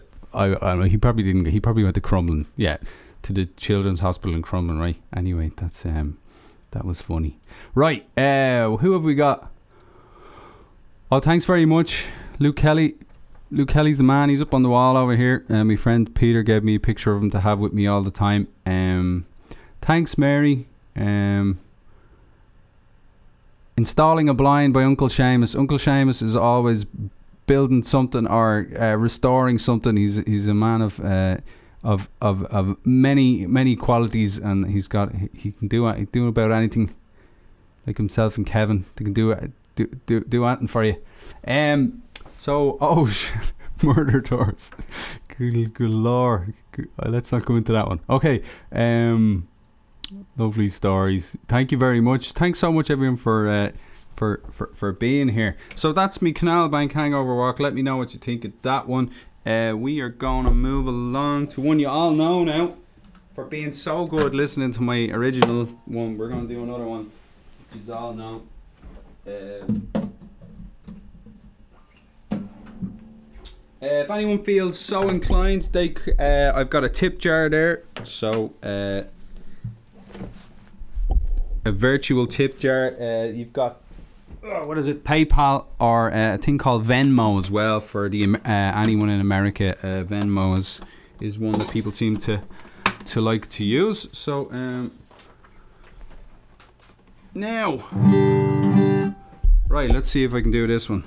he probably didn't. He probably went to Crumlin. Yeah, to the Children's Hospital in Crumlin. Right. Anyway, that's that was funny. Right. Who have we got? Oh, thanks very much, Luke Kelly. Luke Kelly's the man. He's up on the wall over here. My friend Peter gave me a picture of him to have with me all the time. Thanks, Mary. Installing a blind by Uncle Seamus. Uncle Seamus is always building something or restoring something. He's a man of many qualities, and he can do about anything. Like himself and Kevin, they can do anything for you. Murder tours. Good lord. Let's not go into that one. Okay. Lovely stories. Thank you very much. Thanks so much, everyone, for being here. So that's me Canal Bank Hangover walk. Let me know what you think of that one. We are going to move along to one you all know now for being so good listening to my original one. We're going to do another one, which is all known. If anyone feels so inclined, I've got a tip jar there. So a virtual tip jar. You've got what is it? PayPal or a thing called Venmo as well for the anyone in America. Venmo is one that people seem to like to use. So now, right, let's see if I can do this one.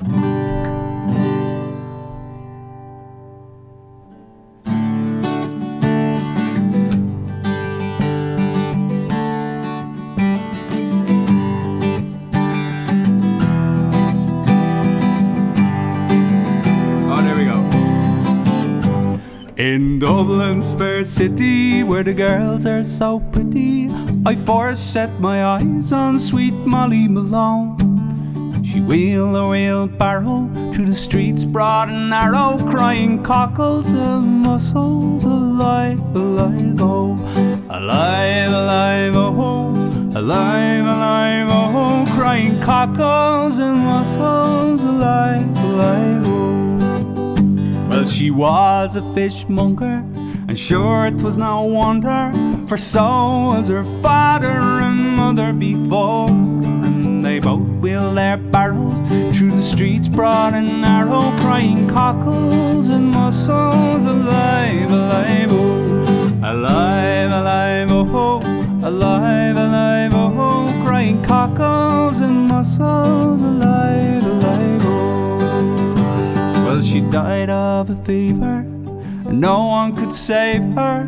In Dublin's fair city, where the girls are so pretty, I first set my eyes on sweet Molly Malone. She wheeled a wheelbarrow through the streets broad and narrow, crying cockles and mussels, alive, alive, oh, alive, alive, oh, alive, alive, oh, crying cockles and mussels, alive, alive, oh. Well, she was a fishmonger, and sure it was no wonder, for so was her father and mother before. And they both wheeled their barrows through the streets broad and narrow, crying cockles and mussels, alive, alive, oh, alive, alive, oh, alive, alive, oh, crying cockles and mussels, alive, alive, oh. Well, she died of a fever, and no one could save her.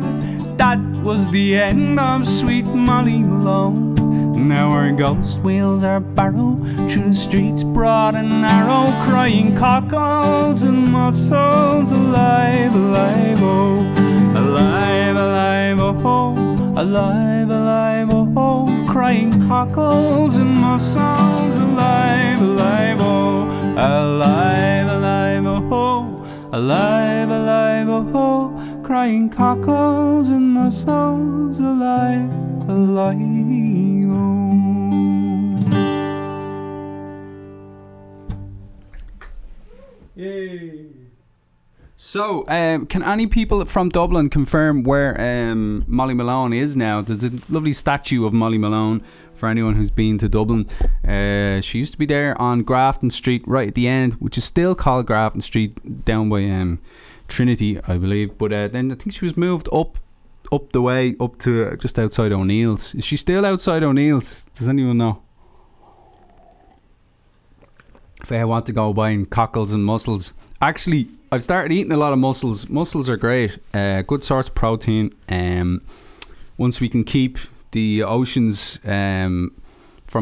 That was the end of sweet Molly Malone. Now her ghost wheels her barrow through the streets broad and narrow, crying cockles and mussels, alive, alive, oh, alive, alive, oh, alive, alive, oh, crying cockles and mussels, alive, alive, oh, alive, alive, oh, alive, alive, oh, crying cockles and mussels, alive, alive, oh. Yay. So, can any people from Dublin confirm where Molly Malone is now? There's a lovely statue of Molly Malone for anyone who's been to Dublin. She used to be there on Grafton Street right at the end, which is still called Grafton Street, down by Trinity, I believe. But then I think she was moved up the way up to just outside O'Neill's. Is she still outside O'Neill's? Does anyone know? if I want to go buying cockles and mussels. Actually, I've started eating a lot of mussels. Mussels are great. Good source of protein. Once we can keep the oceans from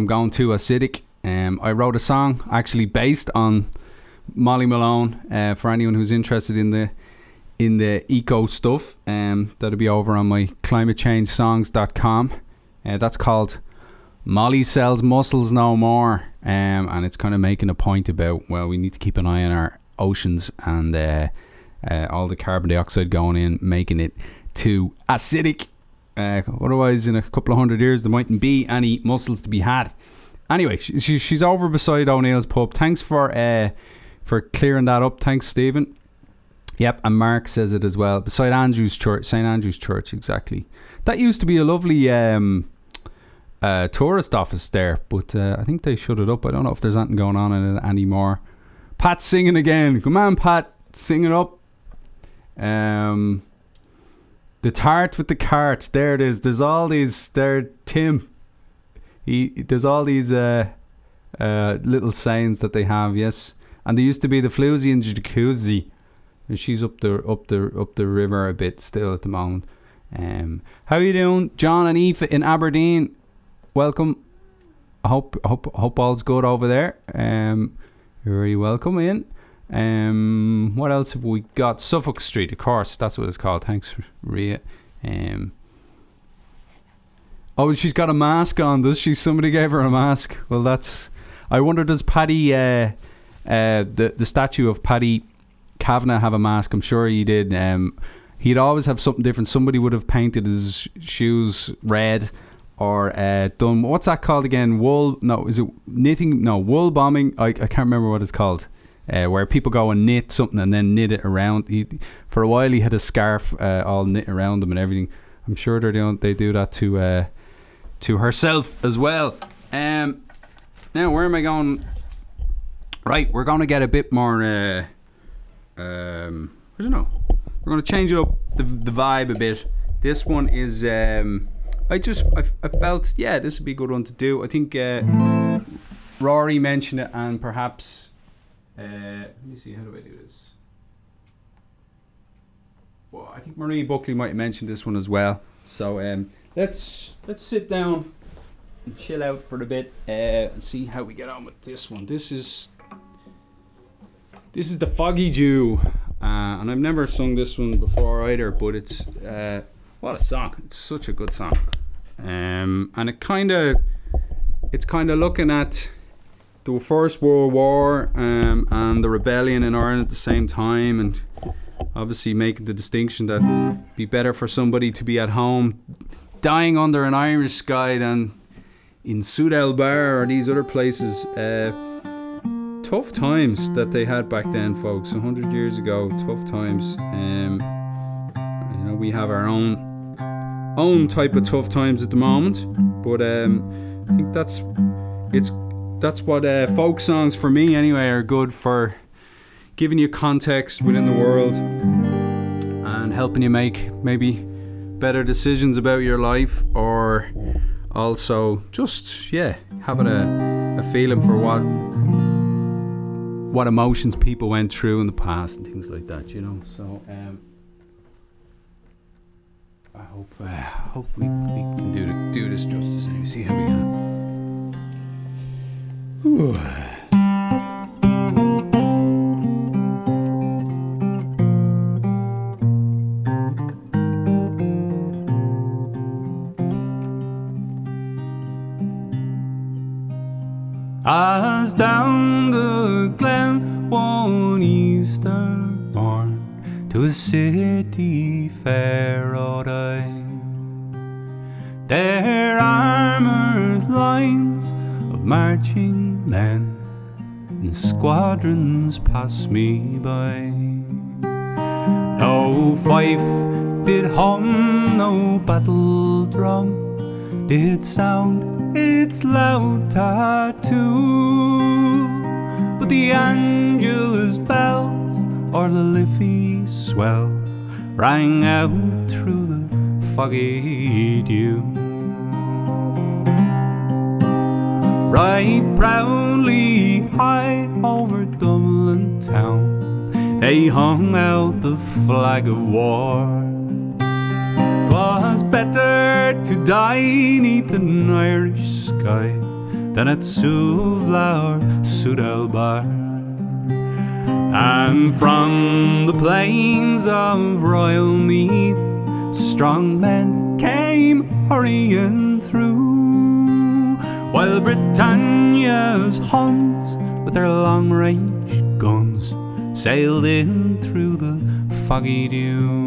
going too acidic. I wrote a song actually based on Molly Malone. For anyone who's interested in the eco stuff, that'll be over on my climatechangesongs.com. That's called Molly Sells Mussels No More, and it's kind of making a point about, well, we need to keep an eye on our oceans and all the carbon dioxide going in, making it too acidic. Otherwise, in a couple of 100 years, there mightn't be any mussels to be had. Anyway, she's over beside O'Neill's pub. Thanks for clearing that up. Thanks, Stephen. Yep, and Mark says it as well. Beside Andrew's Church, St Andrew's Church, exactly. That used to be a lovely tourist office there, but I think they shut it up. I don't know if there's anything going on in it anymore. Pat's singing again. Come on, Pat, sing it up. The tart with the carts. There it is. There's all these. There, Tim. There's all these little sayings that they have. Yes, and there used to be the floozy and jacuzzi. And she's up the river a bit still at the moment. How you doing, John and Aoife in Aberdeen? Welcome. I hope all's good over there. You're very welcome in. What else have we got? Suffolk Street, of course. That's what it's called. Thanks, Ria. Oh, she's got a mask on, does she? Somebody gave her a mask. Well, that's... I wonder, does Paddy... the statue of Paddy Kavanagh have a mask? I'm sure he did. He'd always have something different. Somebody would have painted his shoes red or done... What's that called again? Wool... No, is it knitting? No, wool bombing. I can't remember what it's called. Where people go and knit something and then knit it around. For a while he had a scarf all knit around him and everything. I'm sure they do that to herself as well. Now where am I going? Right, we're going to get a bit more I don't know, we're going to change up the vibe a bit. This one is I felt, yeah, this would be a good one to do. I think Rory mentioned it, and perhaps let me see, how do I do this? Well, I think Marie Buckley might have mentioned this one as well. So let's sit down and chill out for a bit and see how we get on with this one. This is the Foggy Dew, and I've never sung this one before either, but it's what a song. It's such a good song, and it's kind of looking at the First World War and the rebellion in Ireland at the same time, and obviously making the distinction that it'd be better for somebody to be at home dying under an Irish sky than in Soudal Bar or these other places. Tough times that they had back then, folks. 100 years ago, tough times. We have our own type of tough times at the moment, but I think that's what folk songs for me anyway are good for, giving you context within the world and helping you make maybe better decisions about your life, or also just having a feeling for what emotions people went through in the past and things like that, so I hope we can do this justice. Let me see how we go. As down the glen one Easter morn to a city fair rode I. Their armoured lines of marching men in squadrons passed me by. No fife did hum, no battle drum did sound its loud tattoo, but the Angelus bells or the Liffey swell rang out through the foggy dew. right proudly high over Dublin town. They hung out the flag of war. 'Twas better to die neath an Irish sky than at Ualach or Sudalbar. And from the plains of Royal Meath, strong men came hurrying through, while Britannia's Huns with their long-range guns sailed in through the Foggy Dew.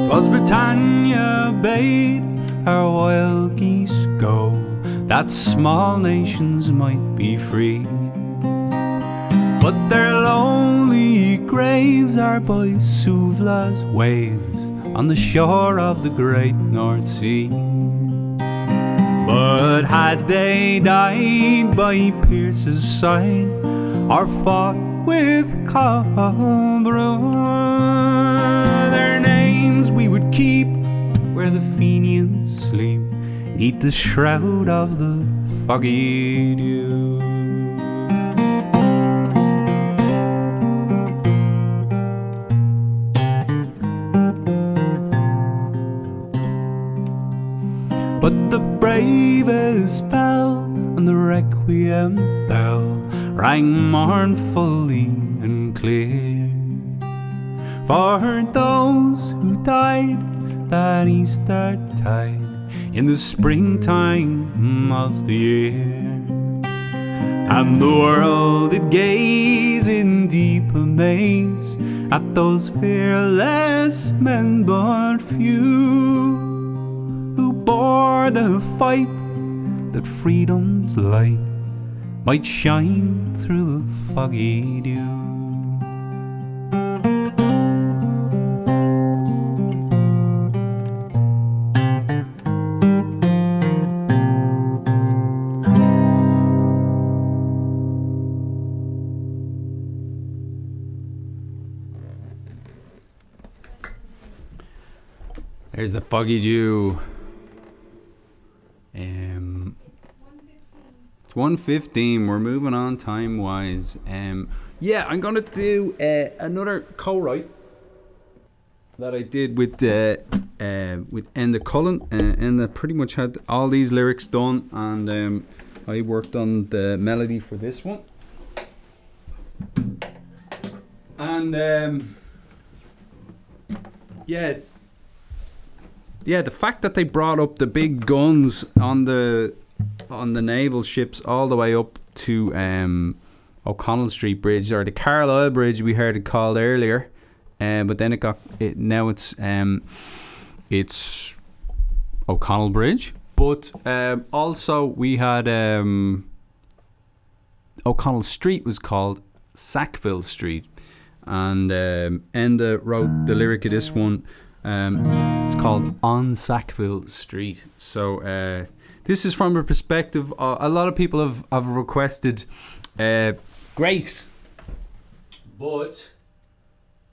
Was Britannia bade our wild geese go, that small nations might be free, but their lonely graves are by Ualach's waves on the shore of the great North Sea. But had they died by Pierce's side, or fought with Cobra, their names we would keep where the Fenians sleep, neath the shroud of the Foggy Dew. But the bravest fell, and the requiem bell rang mournfully and clear for those who died that Easter tide in the springtime of the year. And the world did gaze in deep amaze at those fearless men but few, who bore the fight that freedom's light might shine through the Foggy Dew. There's the Foggy Dew. It's 1:15. We're moving on time wise. Yeah, I'm gonna do another co-write that I did with Enda Cullen. Enda pretty much had all these lyrics done, and I worked on the melody for this one. And yeah, the fact that they brought up the big guns on the naval ships all the way up to O'Connell Street Bridge, or the Carlisle Bridge we heard it called earlier, but then now it's O'Connell Bridge. But also we had O'Connell Street was called Sackville Street, and Enda wrote the lyric of this one. It's called On Sackville Street. So this is from a perspective, a lot of people have requested Grace, but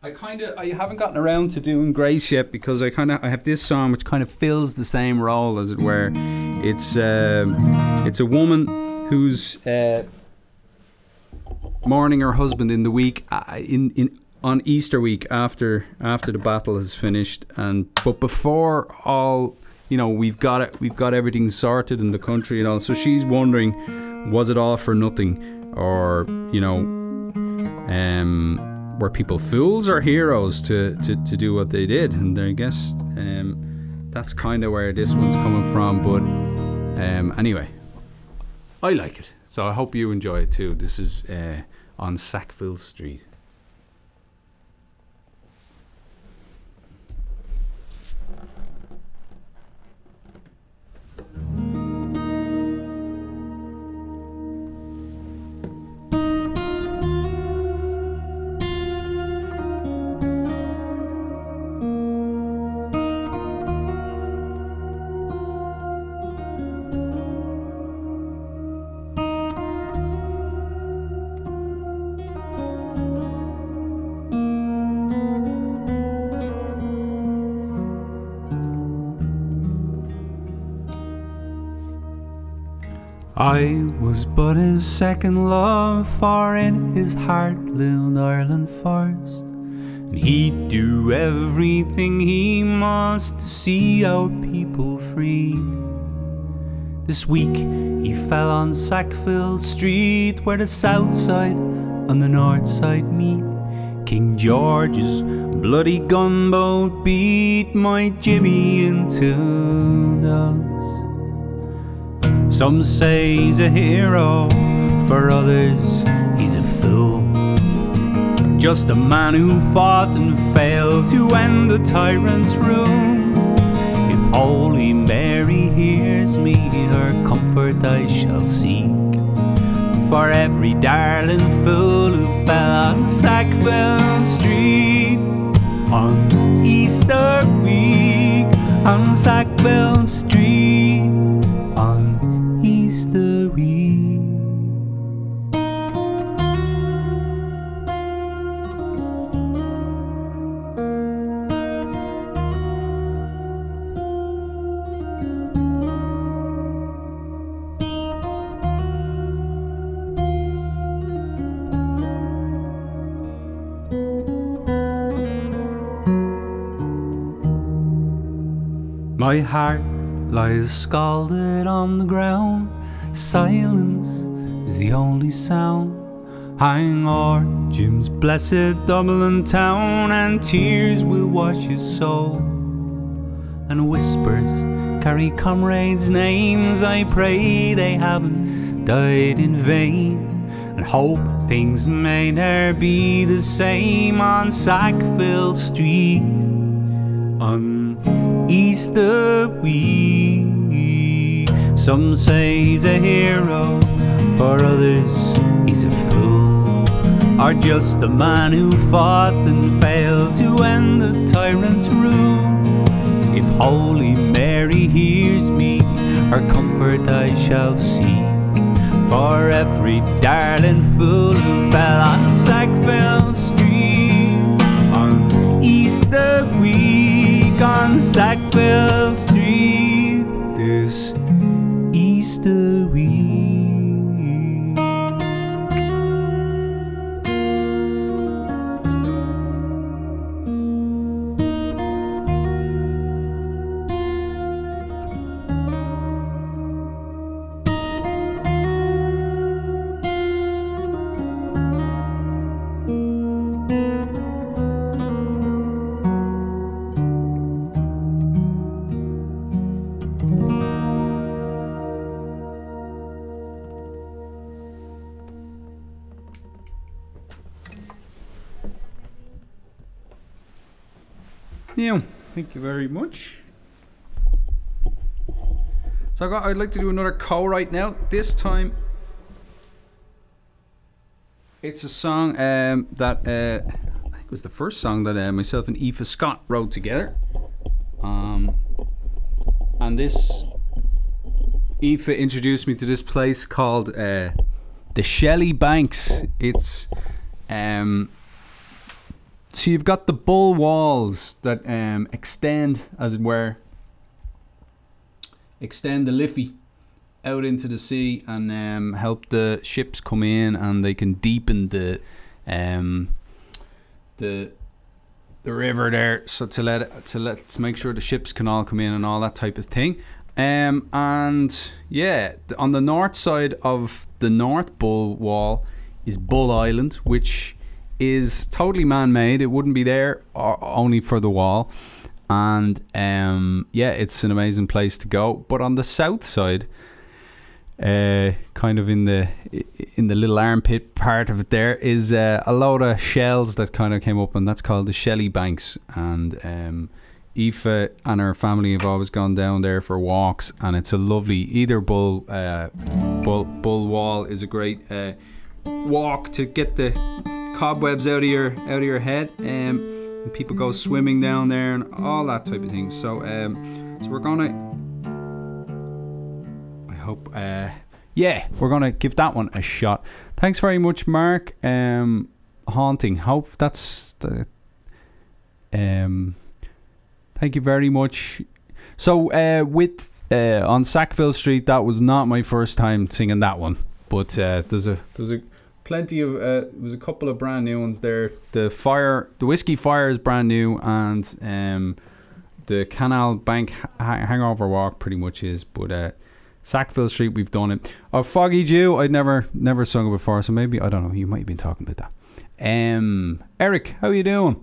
I haven't gotten around to doing Grace yet, because I have this song which kind of fills the same role, as it were. It's a woman who's mourning her husband in the week on Easter week after the battle is finished, but before all, we've got everything sorted in the country and all. So she's wondering, was it all for nothing, or were people fools or heroes to do what they did? And I guess that's kind of where this one's coming from. But anyway, I like it, so I hope you enjoy it too. This is On Sackville Street. I was but his second love, for in his heart lived Ireland first. And he'd do everything he must to see our people free. This week he fell on Sackville Street, where the south side and the north side meet. King George's bloody gunboat beat my Jimmy into dust. Some say he's a hero, for others he's a fool. Just a man who fought and failed to end the tyrant's rule. If Holy Mary hears me, her comfort I shall seek. For every darling fool who fell on Sackville Street on Easter week, on Sackville Street on Easter week. My heart lies scalded on the ground. Silence is the only sound. Hang o'er Jim's blessed Dublin town, and tears will wash his soul. And whispers carry comrades' names. I pray they haven't died in vain, and hope things may ne'er be the same on Sackville Street on Easter week. Some say he's a hero, for others he's a fool, or just a man who fought and failed to end the tyrant's rule. If Holy Mary hears me, her comfort I shall seek. For every darling fool who fell on Sackville Street on Easter week, on Sackville Street this Easter week. Yeah, thank you very much. So I'd like to do another co-write now. This time it's a song that I think was the first song that myself and Aoife Scott wrote together. And this, Aoife introduced me to this place called the Shelley Banks. It's so you've got the bull walls that extend, as it were, extend the Liffey out into the sea and help the ships come in, and they can deepen the river there, so to make sure the ships can all come in and all that type of thing. And yeah, on the north side of the North Bull Wall is Bull Island, which is totally man-made. It wouldn't be there only for the wall. And yeah, it's an amazing place to go. But on the south side, kind of in the little armpit part of it, there is a load of shells that kind of came up, and that's called the Shelley Banks. And Aoife and her family have always gone down there for walks, and it's a lovely, either bull wall is a great walk to get the cobwebs out of your head, and people go swimming down there and all that type of thing. So we're gonna, I hope, we're gonna give that one a shot. Thanks very much, Mark. Haunting. Hope that's the. Thank you very much. So on Sackville Street, that was not my first time singing that one, but there's a plenty of there was a couple of brand new ones there. The Whiskey Fire is brand new, and the Canal Bank Hangover Walk pretty much is, but Sackville Street we've done it. Foggy Dew, I'd never sung it before, so maybe, I don't know, you might have been talking about that. Eric, how you doing?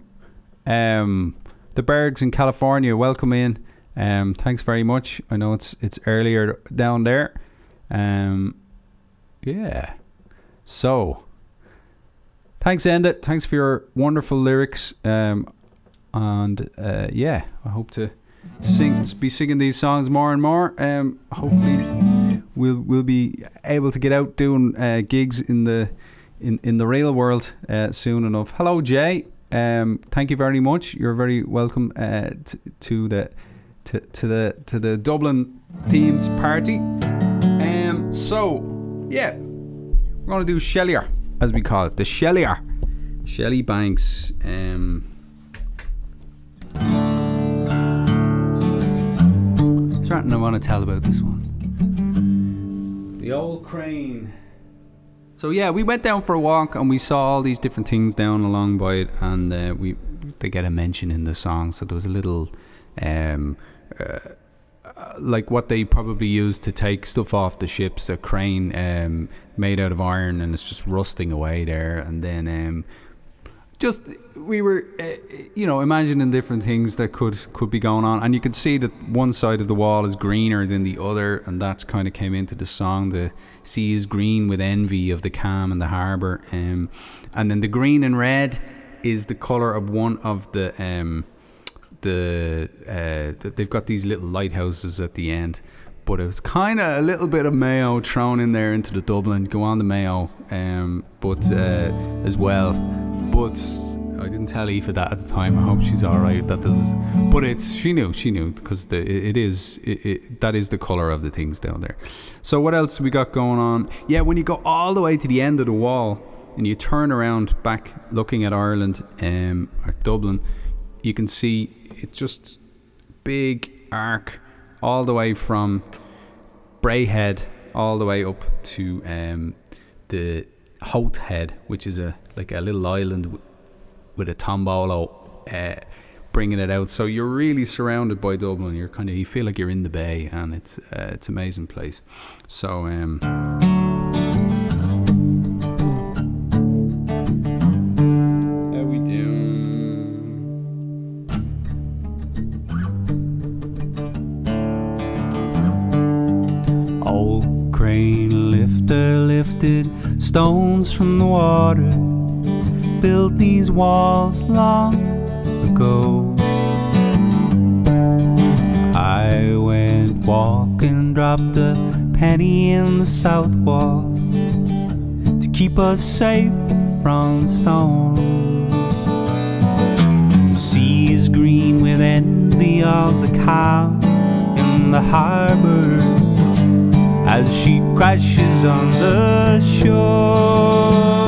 The Bergs in California, welcome in. Thanks very much. I know it's earlier down there. Yeah. So, thanks Enda. Thanks for your wonderful lyrics. Yeah, I hope to be singing these songs more and more. Hopefully, we'll be able to get out doing gigs in the real world soon enough. Hello, Jay. Thank you very much. You're very welcome to the Dublin themed party. So yeah, we're gonna do Shelley, as we call it, the Shelley Banks. Certain I want to tell about this one. The old crane. So yeah, we went down for a walk and we saw all these different things down along by it, and they get a mention in the song. So there was a little like what they probably use to take stuff off the ships, a crane made out of iron, and it's just rusting away there. And then just we were imagining different things that could be going on, and you could see that one side of the wall is greener than the other, and that kind of came into the song. The sea is green with envy of the calm and the harbour, and then the green and red is the colour of one of they've got these little lighthouses at the end, but it was kind of a little bit of Mayo thrown in there into the Dublin. Go on the Mayo, but as well. But I didn't tell Aoife that at the time. I hope she's all right. But she knew because that is the colour of the things down there. So what else we got going on? Yeah, when you go all the way to the end of the wall and you turn around back looking at Ireland, at Dublin, you can see it's just big arc all the way from Braehead all the way up to the Howth Head, which is like a little island with a tombolo bringing it out. So you're really surrounded by Dublin. You feel like you're in the bay, and it's an amazing place. So how we doing? Old crane lifted stones from the water, built these walls long ago. I went walking, dropped a penny in the south wall to keep us safe from stone. The sea is green with envy of the calm in the harbour as she crashes on the shore,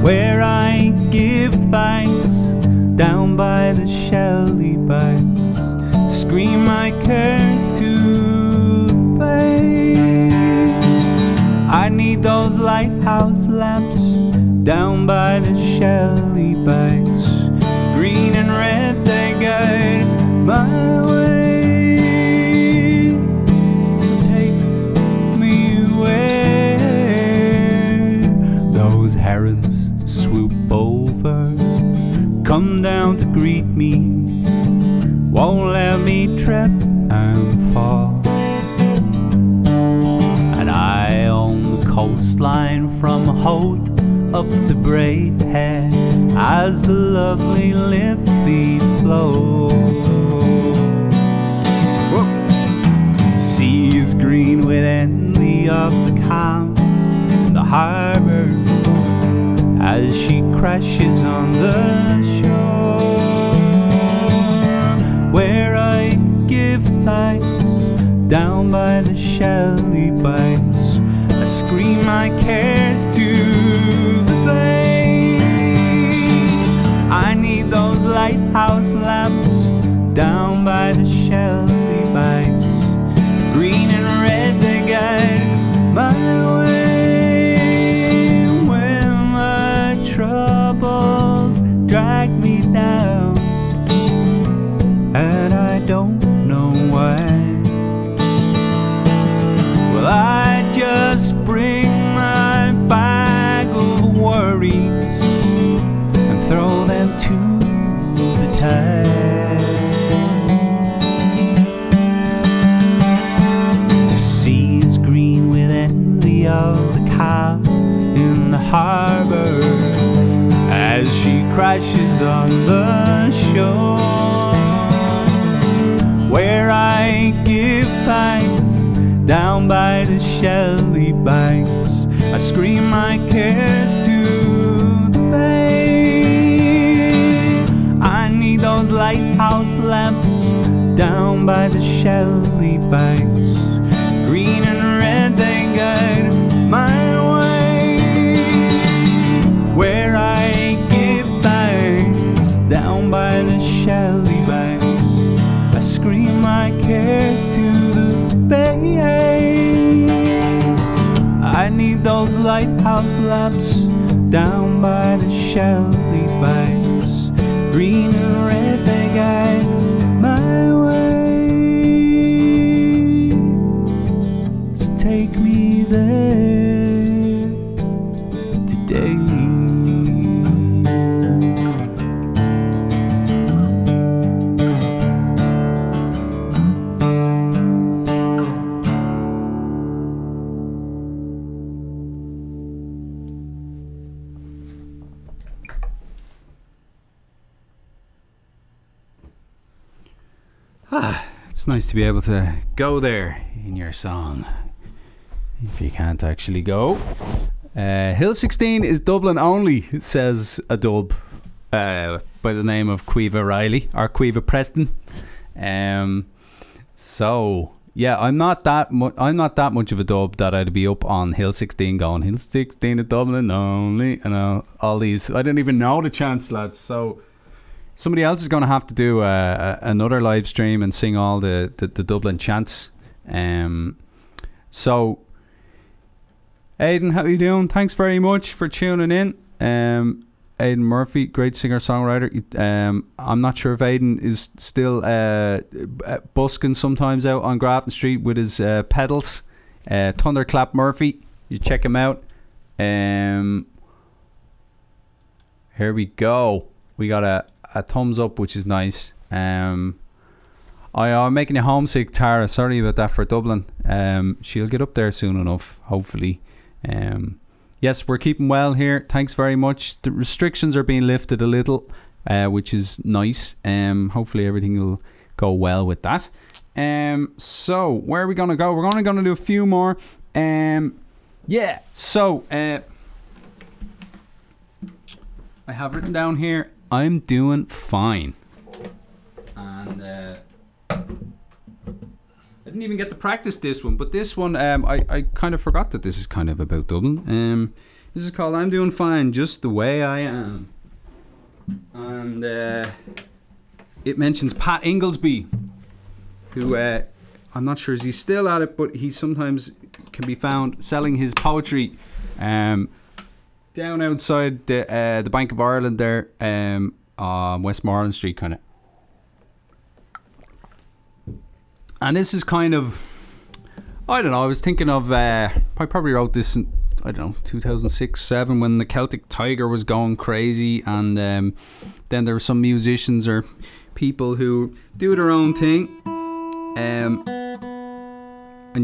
where I give thanks down by the Shelley bank, scream my cares to the bay. I need those lighthouse lamps down by the Shelley banks, green and red they guide my way. So take me where those herons swoop over, come down to greet me, won't let me trip and fall. And I own the coastline from Howth up to Braehead as the lovely Liffey flows. The sea is green with envy of the calm in the harbour as she crashes on the shore, where I give thanks down by the Shelley banks. I scream my cares to the bay. I need those lighthouse lamps down by the Shelley harbor as she crashes on the shore, where I give thanks down by the Shelley banks. I scream my cares to the bay. I need those lighthouse lamps down by the Shelley banks. Green and red, they guide my way, where I give thanks down by the Shelley banks. I scream my cares to the bay. I need those lighthouse lamps down by the Shelley banks. Green and red, they guide my way. So take me there today. It's nice to be able to go there in your song, if you can't actually go. Hill 16 is Dublin only, says a dub by the name of Enda Reilly, or Enda Preston. So yeah, I'm not that much of a dub that I'd be up on Hill 16 going Hill 16 of Dublin only, and all these. I didn't even know the chants, lads. So somebody else is going to have to do another live stream and sing all the Dublin chants. So, Aidan, how you doing? Thanks very much for tuning in. Aidan Murphy, great singer-songwriter. I'm not sure if Aidan is still busking sometimes out on Grafton Street with his pedals. Thunderclap Murphy, you check him out. Here we go. We got a thumbs up, which is nice. I'm making you homesick, Tara. Sorry about that for Dublin. She'll get up there soon enough, hopefully. Yes, we're keeping well here. Thanks very much. The restrictions are being lifted a little, which is nice. Hopefully everything will go well with that. So where are we gonna go? We're only gonna do a few more. Yeah. So I have written down here, I'm doing fine. And I didn't even get to practice this one, but this one, I kind of forgot that this is kind of about Dublin. This is called I'm Doing Fine, Just the Way I Am. And it mentions Pat Inglesby, who I'm not sure is he still at it, but he sometimes can be found selling his poetry down outside the Bank of Ireland there, on Westmoreland Street, kind of. And this is kind of, I don't know, I was thinking of, I probably wrote this in, I don't know, 2006-07 when the Celtic Tiger was going crazy, and then there were some musicians or people who do their own thing, and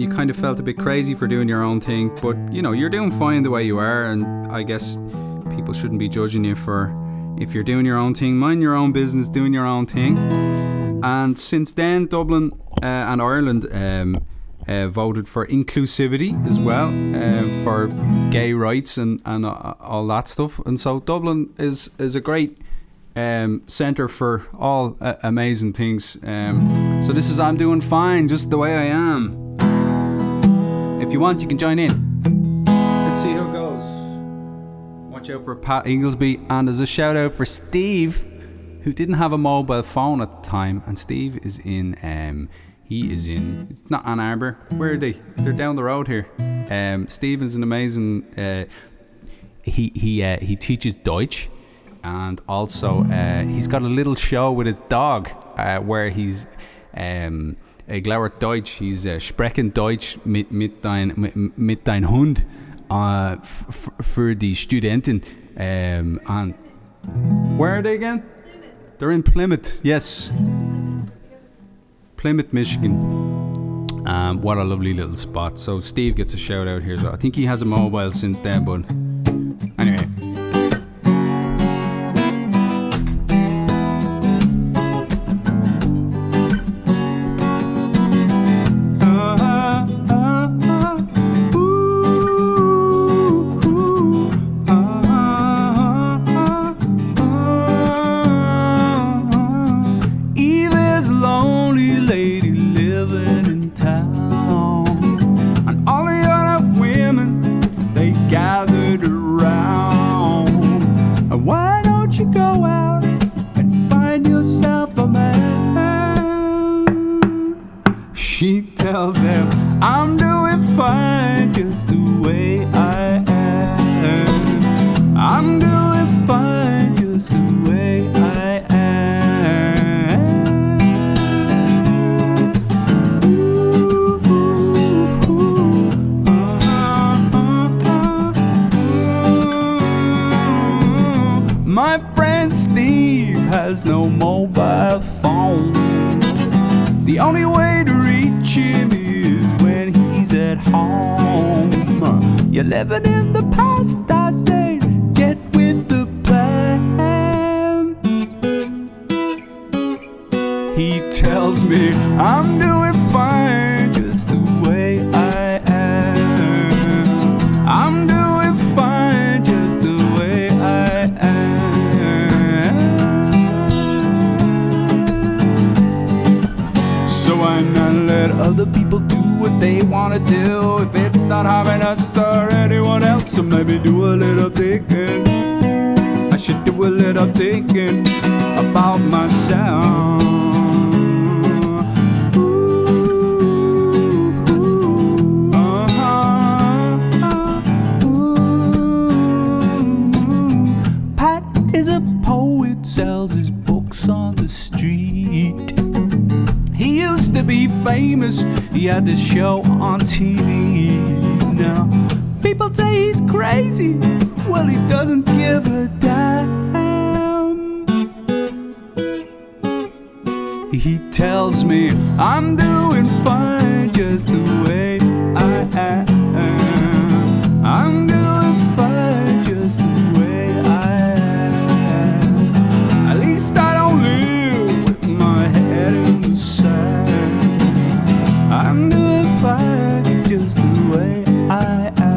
you kind of felt a bit crazy for doing your own thing, but you know, you're doing fine the way you are, and I guess people shouldn't be judging you for, if you're doing your own thing, mind your own business, doing your own thing. And since then, Dublin and Ireland voted for inclusivity as well, for gay rights and all that stuff. And so Dublin is a great centre for all amazing things. So this is I'm Doing Fine, Just the Way I Am. If you want, you can join in. Let's see how it goes. Watch out for Pat Inglesby. And there's a shout out for Steve, who didn't have a mobile phone at the time. And Steve is in, it's not Ann Arbor. Where are they? They're down the road here. Steve is an amazing, he teaches Deutsch. And also, he's got a little show with his dog, where he's, Glauert Deutsch, he's sprechen Deutsch mit dein Hund für die Studenten. And where are they again? They're in Plymouth, yes. Plymouth, Michigan. What a lovely little spot. So Steve gets a shout out here. So I think he has a mobile since then, but Anyway. Living in the past, I say, get with the plan. He tells me I'm doing fine just the way I am. I'm doing fine just the way I am. So why not let other people do what they want to do? If it's not having us or anyone else, so maybe do a little thinking. I should do a little thinking about myself. Pat is a poet, sells his books on the street. He used to be famous, he had this show on TV. Now people say he's crazy, well he doesn't give a damn. He tells me I'm doing fine just the way I am. I'm doing fine just the way I am. At least I don't live with my head in the sand. I'm doing fine just the way I am.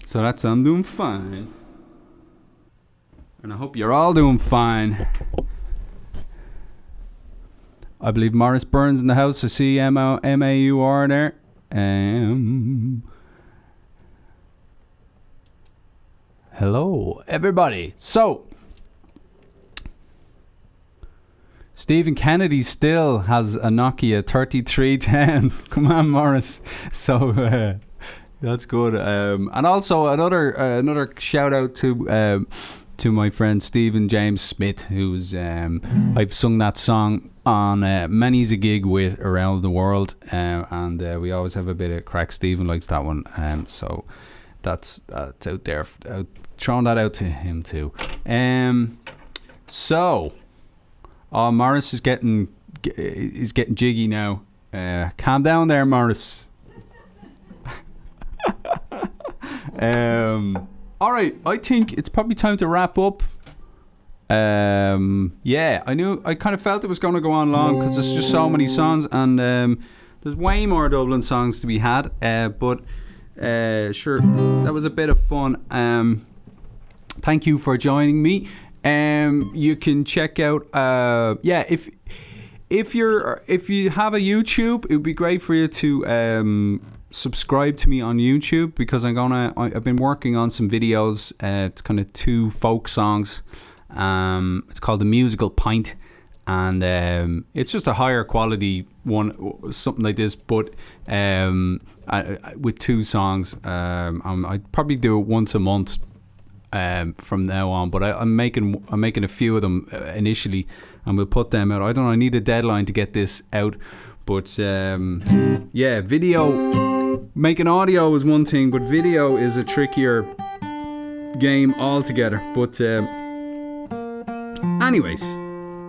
So that's I'm doing fine. And I hope you're all doing fine. I believe Morris Burns in the house. I see M-A-U-R there. Hello, everybody. So, Stephen Kennedy still has a Nokia 3310. Come on, Morris. So, that's good. And also another shout out to my friend Stephen James Smith, who's I've sung that song on many's a gig with around the world, and we always have a bit of crack. Stephen likes that one, so that's out there. Throwing that out to him too. So, Morris is getting jiggy now. Calm down there, Morris. Alright, I think it's probably time to wrap up. Yeah, I kind of felt it was going to go on long because there's just so many songs, and there's way more Dublin songs to be had, but sure, that was a bit of fun. Thank you for joining me. You can check out if you have a YouTube, it would be great for you to subscribe to me on YouTube, because I've been working on some videos. It's kind of 2 folk songs. It's called The Musical Pint, and it's just a higher quality one, something like this, but with 2 songs. I'd probably do it once a month from now on, but I'm making a few of them initially, and we'll put them out. I don't know, I need a deadline to get this out, but video, making audio is one thing, but video is a trickier game altogether. But anyways,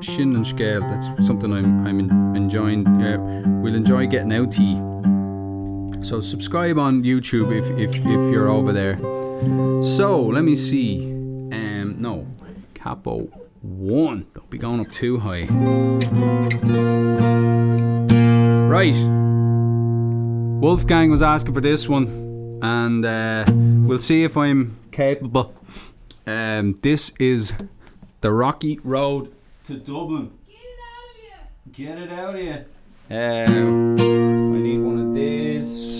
Shin and Scale, that's something I'm enjoying. We'll enjoy getting out to you. So subscribe on YouTube if you're over there. So let me see. No, Capo 1. Don't be going up too high. Right. Wolfgang was asking for this one, and we'll see if I'm capable. This is the Rocky Road to Dublin. Get it out of you. I need one of these.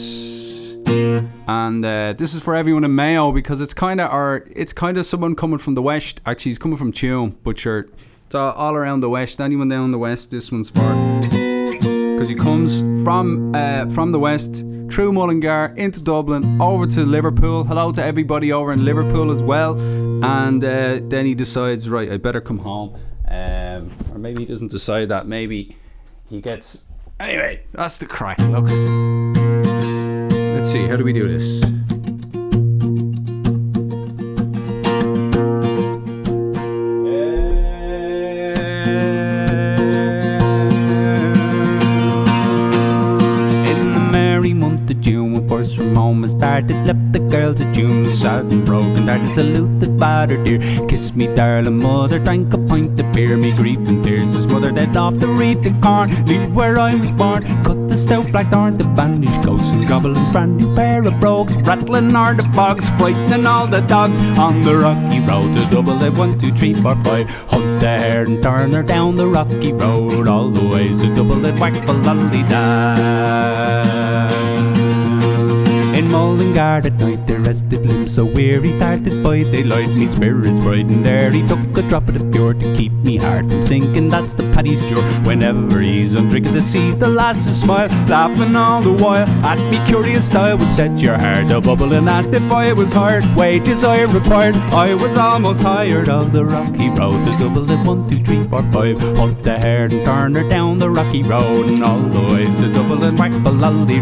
And this is for everyone in Mayo, because it's kind of someone coming from the west. Actually, he's coming from Tuam, but sure, it's all around the west. Anyone down the west, this one's for, because he comes from the west through Mullingar into Dublin over to Liverpool. Hello to everybody over in Liverpool as well. And then he decides, right, I better come home. Or maybe he doesn't decide that. Maybe he gets. Anyway, that's the crack. Look. Let's see, how do we do this? June, when first from home I started, left the girls at June, sad and broken, hearted, saluted father dear, kissed me darling mother, drank a pint of beer, me grief and tears, his mother dead off to reap the corn, leave where I was born, cut the stout black thorn, the bandage ghosts and goblins, brand new pair of brogues, rattling are the bogs, frightening all the dogs, on the rocky road to Dublin, 1, 2, 3, 4, 5, hunt the hare and turn her down the rocky road, all the ways to Dublin, whack for lolly da. In Mullingar at night they rested limbs so weary, darted by daylight, me spirits brightened there. He took a drop of the pure to keep me heart from sinking, that's the Paddy's cure. Whenever he's on drinking to see the lasses smile, laughing all the while at me curious style, would set your heart a bubble and asked if I was hired, wages I required. I was almost tired of the rocky road to Dublin, 1, 2, 3, 4, 5, hunt the hare and turn her down the rocky road, and all the ways to Dublin, whack for lolly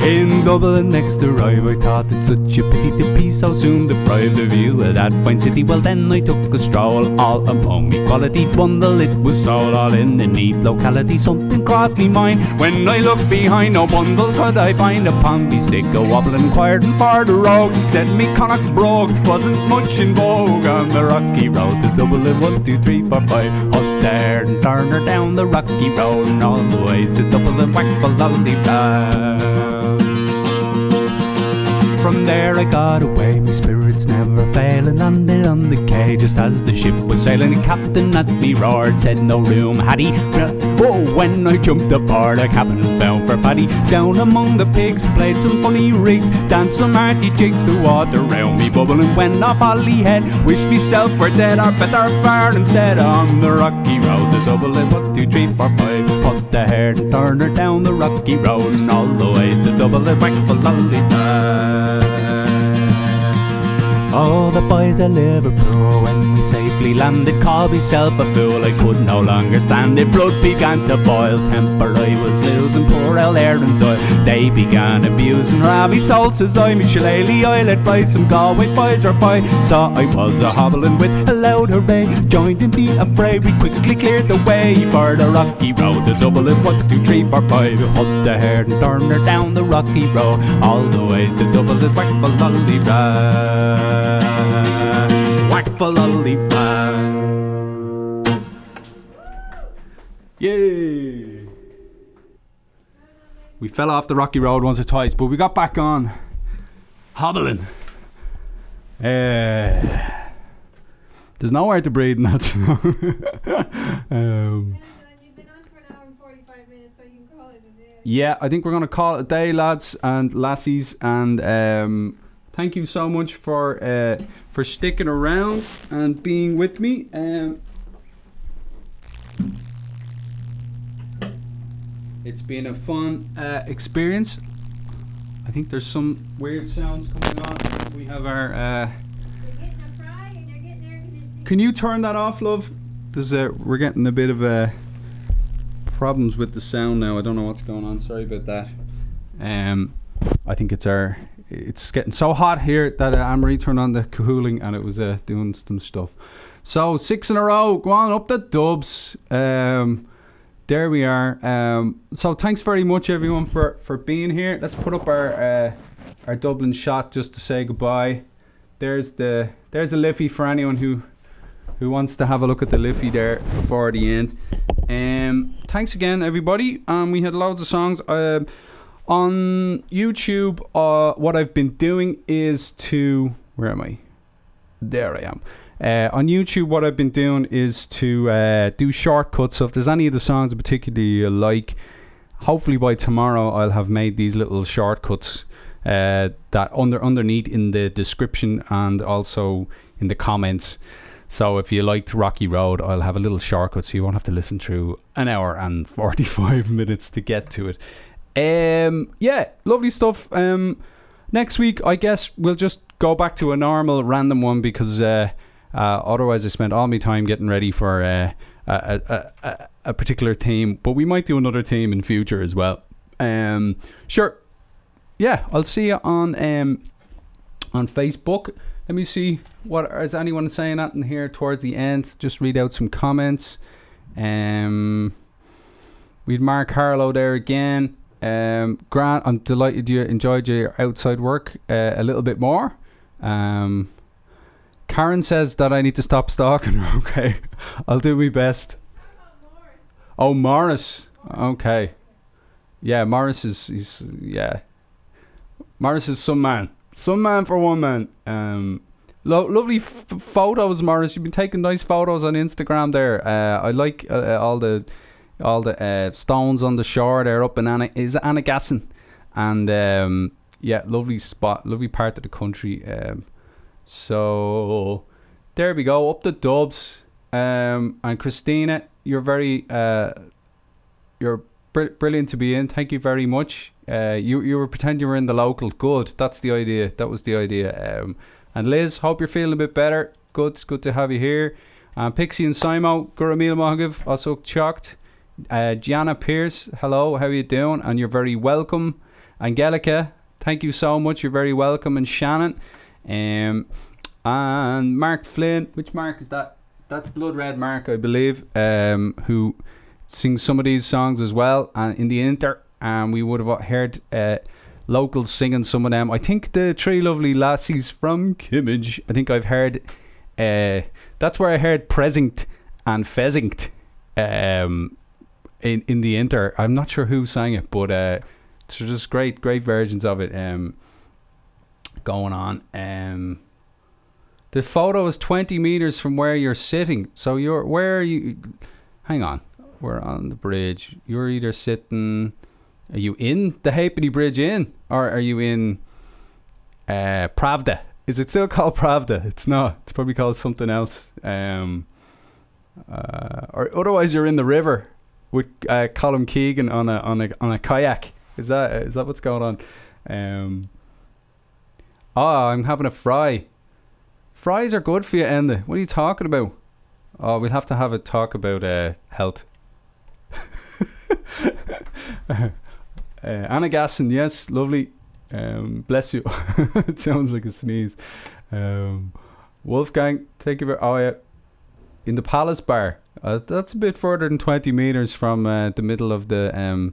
in Dublin next arrive, I thought it such a pity to be so soon deprived of view of that fine city. Well then I took a stroll all among equality bundle, it was all in a neat locality. Something crossed me mind when I looked behind, no bundle could I find upon me stick a wobble, inquiring for the rogue, said me Connacht brogue wasn't much in vogue on the rocky road to Dublin, 1, 2, 3, 4, 5, up there and turn her down the rocky road, and all the ways to Dublin, whack for lolly From there I got away, my spirits never failing, landed on the quay just as the ship was sailing. The captain at me roared, said no room had he. Oh, when I jumped aboard, a cabin found for Paddy. Down among the pigs, played some funny rigs, danced some hearty jigs, the water round me bubbling went off Holyhead. Wished myself were dead or better far instead, on the rocky road to Dublin, 1, 2, 3, 4, 5, put the hare and turn her down the rocky road, and all the ways to Dublin, whack for lolly Oh, the boys at Liverpool, when we safely landed, called myself a fool. I could no longer stand it. Blood began to boil, temper I was losing, poor old Aaron's oil. They began abusing, Rabbi soul, says I, me Shelley, I let fly some Galway boys or by. Saw I was a hobbling with a loud hooray, joined in the affray. We quickly cleared the way for the rocky road to Dublin, 1, 2, 3, 4, 5. Hunt the hare and turn her down the rocky road, all the ways to Dublin, whack for lolly whack for lolly Yay! We fell off the rocky road once or twice, but we got back on. Hobbling. There's nowhere to breathe in that song. You've been on for an hour and 45 minutes, so you can call it a day. Yeah, I think we're going to call it a day, lads and lassies, and thank you so much for sticking around and being with me. It's been a fun experience. I think there's some weird sounds coming on. We have our... You're getting a fry and you're getting air conditioning. Can you turn that off, love? We're getting a bit of problems with the sound now. I don't know what's going on. Sorry about that. I think it's our it's getting so hot here that Anne-Marie turned on the cooling and it was doing some stuff. So 6 in a row, go on up the dubs. There we are. So thanks very much everyone for being here. Let's put up our Dublin shot just to say goodbye. There's a Liffey for anyone who wants to have a look at the Liffey there before the end. Thanks again everybody. We had loads of songs. On YouTube, what I've been doing is to... Where am I? There I am. On YouTube, what I've been doing is to do shortcuts. So if there's any of the songs particularly you like, hopefully by tomorrow I'll have made these little shortcuts that underneath in the description and also in the comments. So if you liked Rocky Road, I'll have a little shortcut so you won't have to listen through an hour and 45 minutes to get to it. Yeah, lovely stuff. Next week, I guess we'll just go back to a normal random one because otherwise I spent all my time getting ready for a particular theme. But we might do another theme in future as well. Sure. Yeah, I'll see you on Facebook. Let me see what is anyone saying that in here towards the end. Just read out some comments. We'd Mark Harlow there again. Grant, I'm delighted you enjoyed your outside work a little bit more. Karen says that I need to stop stalking her. Okay, I'll do my best. Oh, Morris. Okay. Yeah, Morris is Morris is some man for one man. Lovely photos, Morris. You've been taking nice photos on Instagram there. I like all the stones on the shore there up in Annagassan, and yeah, lovely spot, lovely part of the country. So there we go, up the dubs. And Christina, you're very you're brilliant to be in. Thank you very much. You were pretending you were in the local. Good, that's the idea. That was the idea. And Liz, hope you're feeling a bit better. Good, it's good to have you here. Pixie and Simo, Gura míle maith agaibh, also shocked. Gianna Pierce, hello, how are you doing? And you're very welcome. Angelica, thank you so much, you're very welcome. And Shannon, and Mark Flynn, which Mark is that? That's Blood Red Mark, I believe, who sings some of these songs as well. And in the Inter, we would have heard locals singing some of them. I think the three lovely lassies from Kimmage, I think I've heard, that's where I heard Presinct and Pheasant in the Inter. I'm not sure who sang it, but it's just great versions of it going on. The photo is 20 meters from where you're sitting, so where are you? Hang on, we're on the bridge. You're either sitting, are you in the Halfpenny Bridge Inn, or are you in Pravda? Is it still called Pravda? It's not, it's probably called something else. Or otherwise you're in the river with Colin Keegan on a kayak. Is that what's going on? I'm having a fry. Fries are good for you, Enda. What are you talking about? Oh, we'll have to have a talk about health. Annagassan, yes, lovely. Bless you. It sounds like a sneeze. Wolfgang, thank you for... Oh, yeah. In the Palace Bar. That's a bit further than 20 meters from the middle of the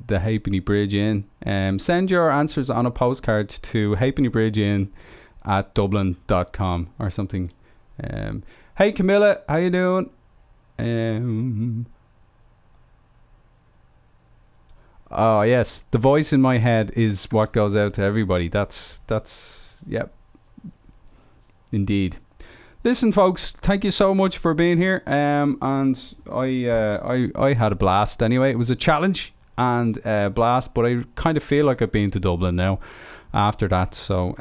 Halfpenny Bridge Inn. Send your answers on a postcard to Halfpenny Bridge Inn at dublin.com or something. Hey Camilla, how you doing? Oh yes, the voice in my head is what goes out to everybody. That's yep, indeed. Listen, folks, thank you so much for being here. And I had a blast anyway. It was a challenge and a blast, but I kind of feel like I've been to Dublin now after that. So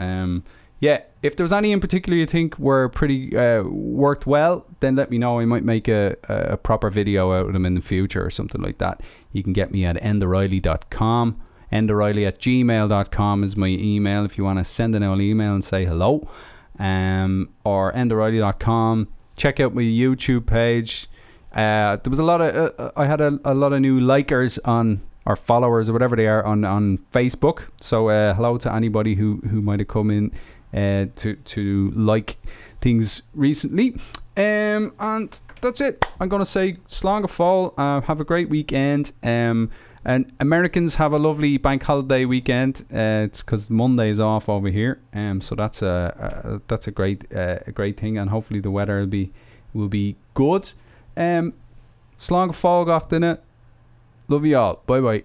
yeah, if there's any in particular you think were pretty worked well, then let me know. I might make a proper video out of them in the future or something like that. You can get me at endareilly.com. endareilly@gmail.com is my email if you want to send an old email and say hello. Or endareilly.com. Check out my YouTube page. There was a lot of I had a lot of new likers on or followers or whatever they are on Facebook. So hello to anybody who might have come in to like things recently. And that's it. I'm going to say slán go fóill. Have a great weekend. And Americans have a lovely bank holiday weekend. It's because Monday is off over here. So that's a great thing, and hopefully the weather will be good. Slán go fóill gach duine. Love you all. Bye bye.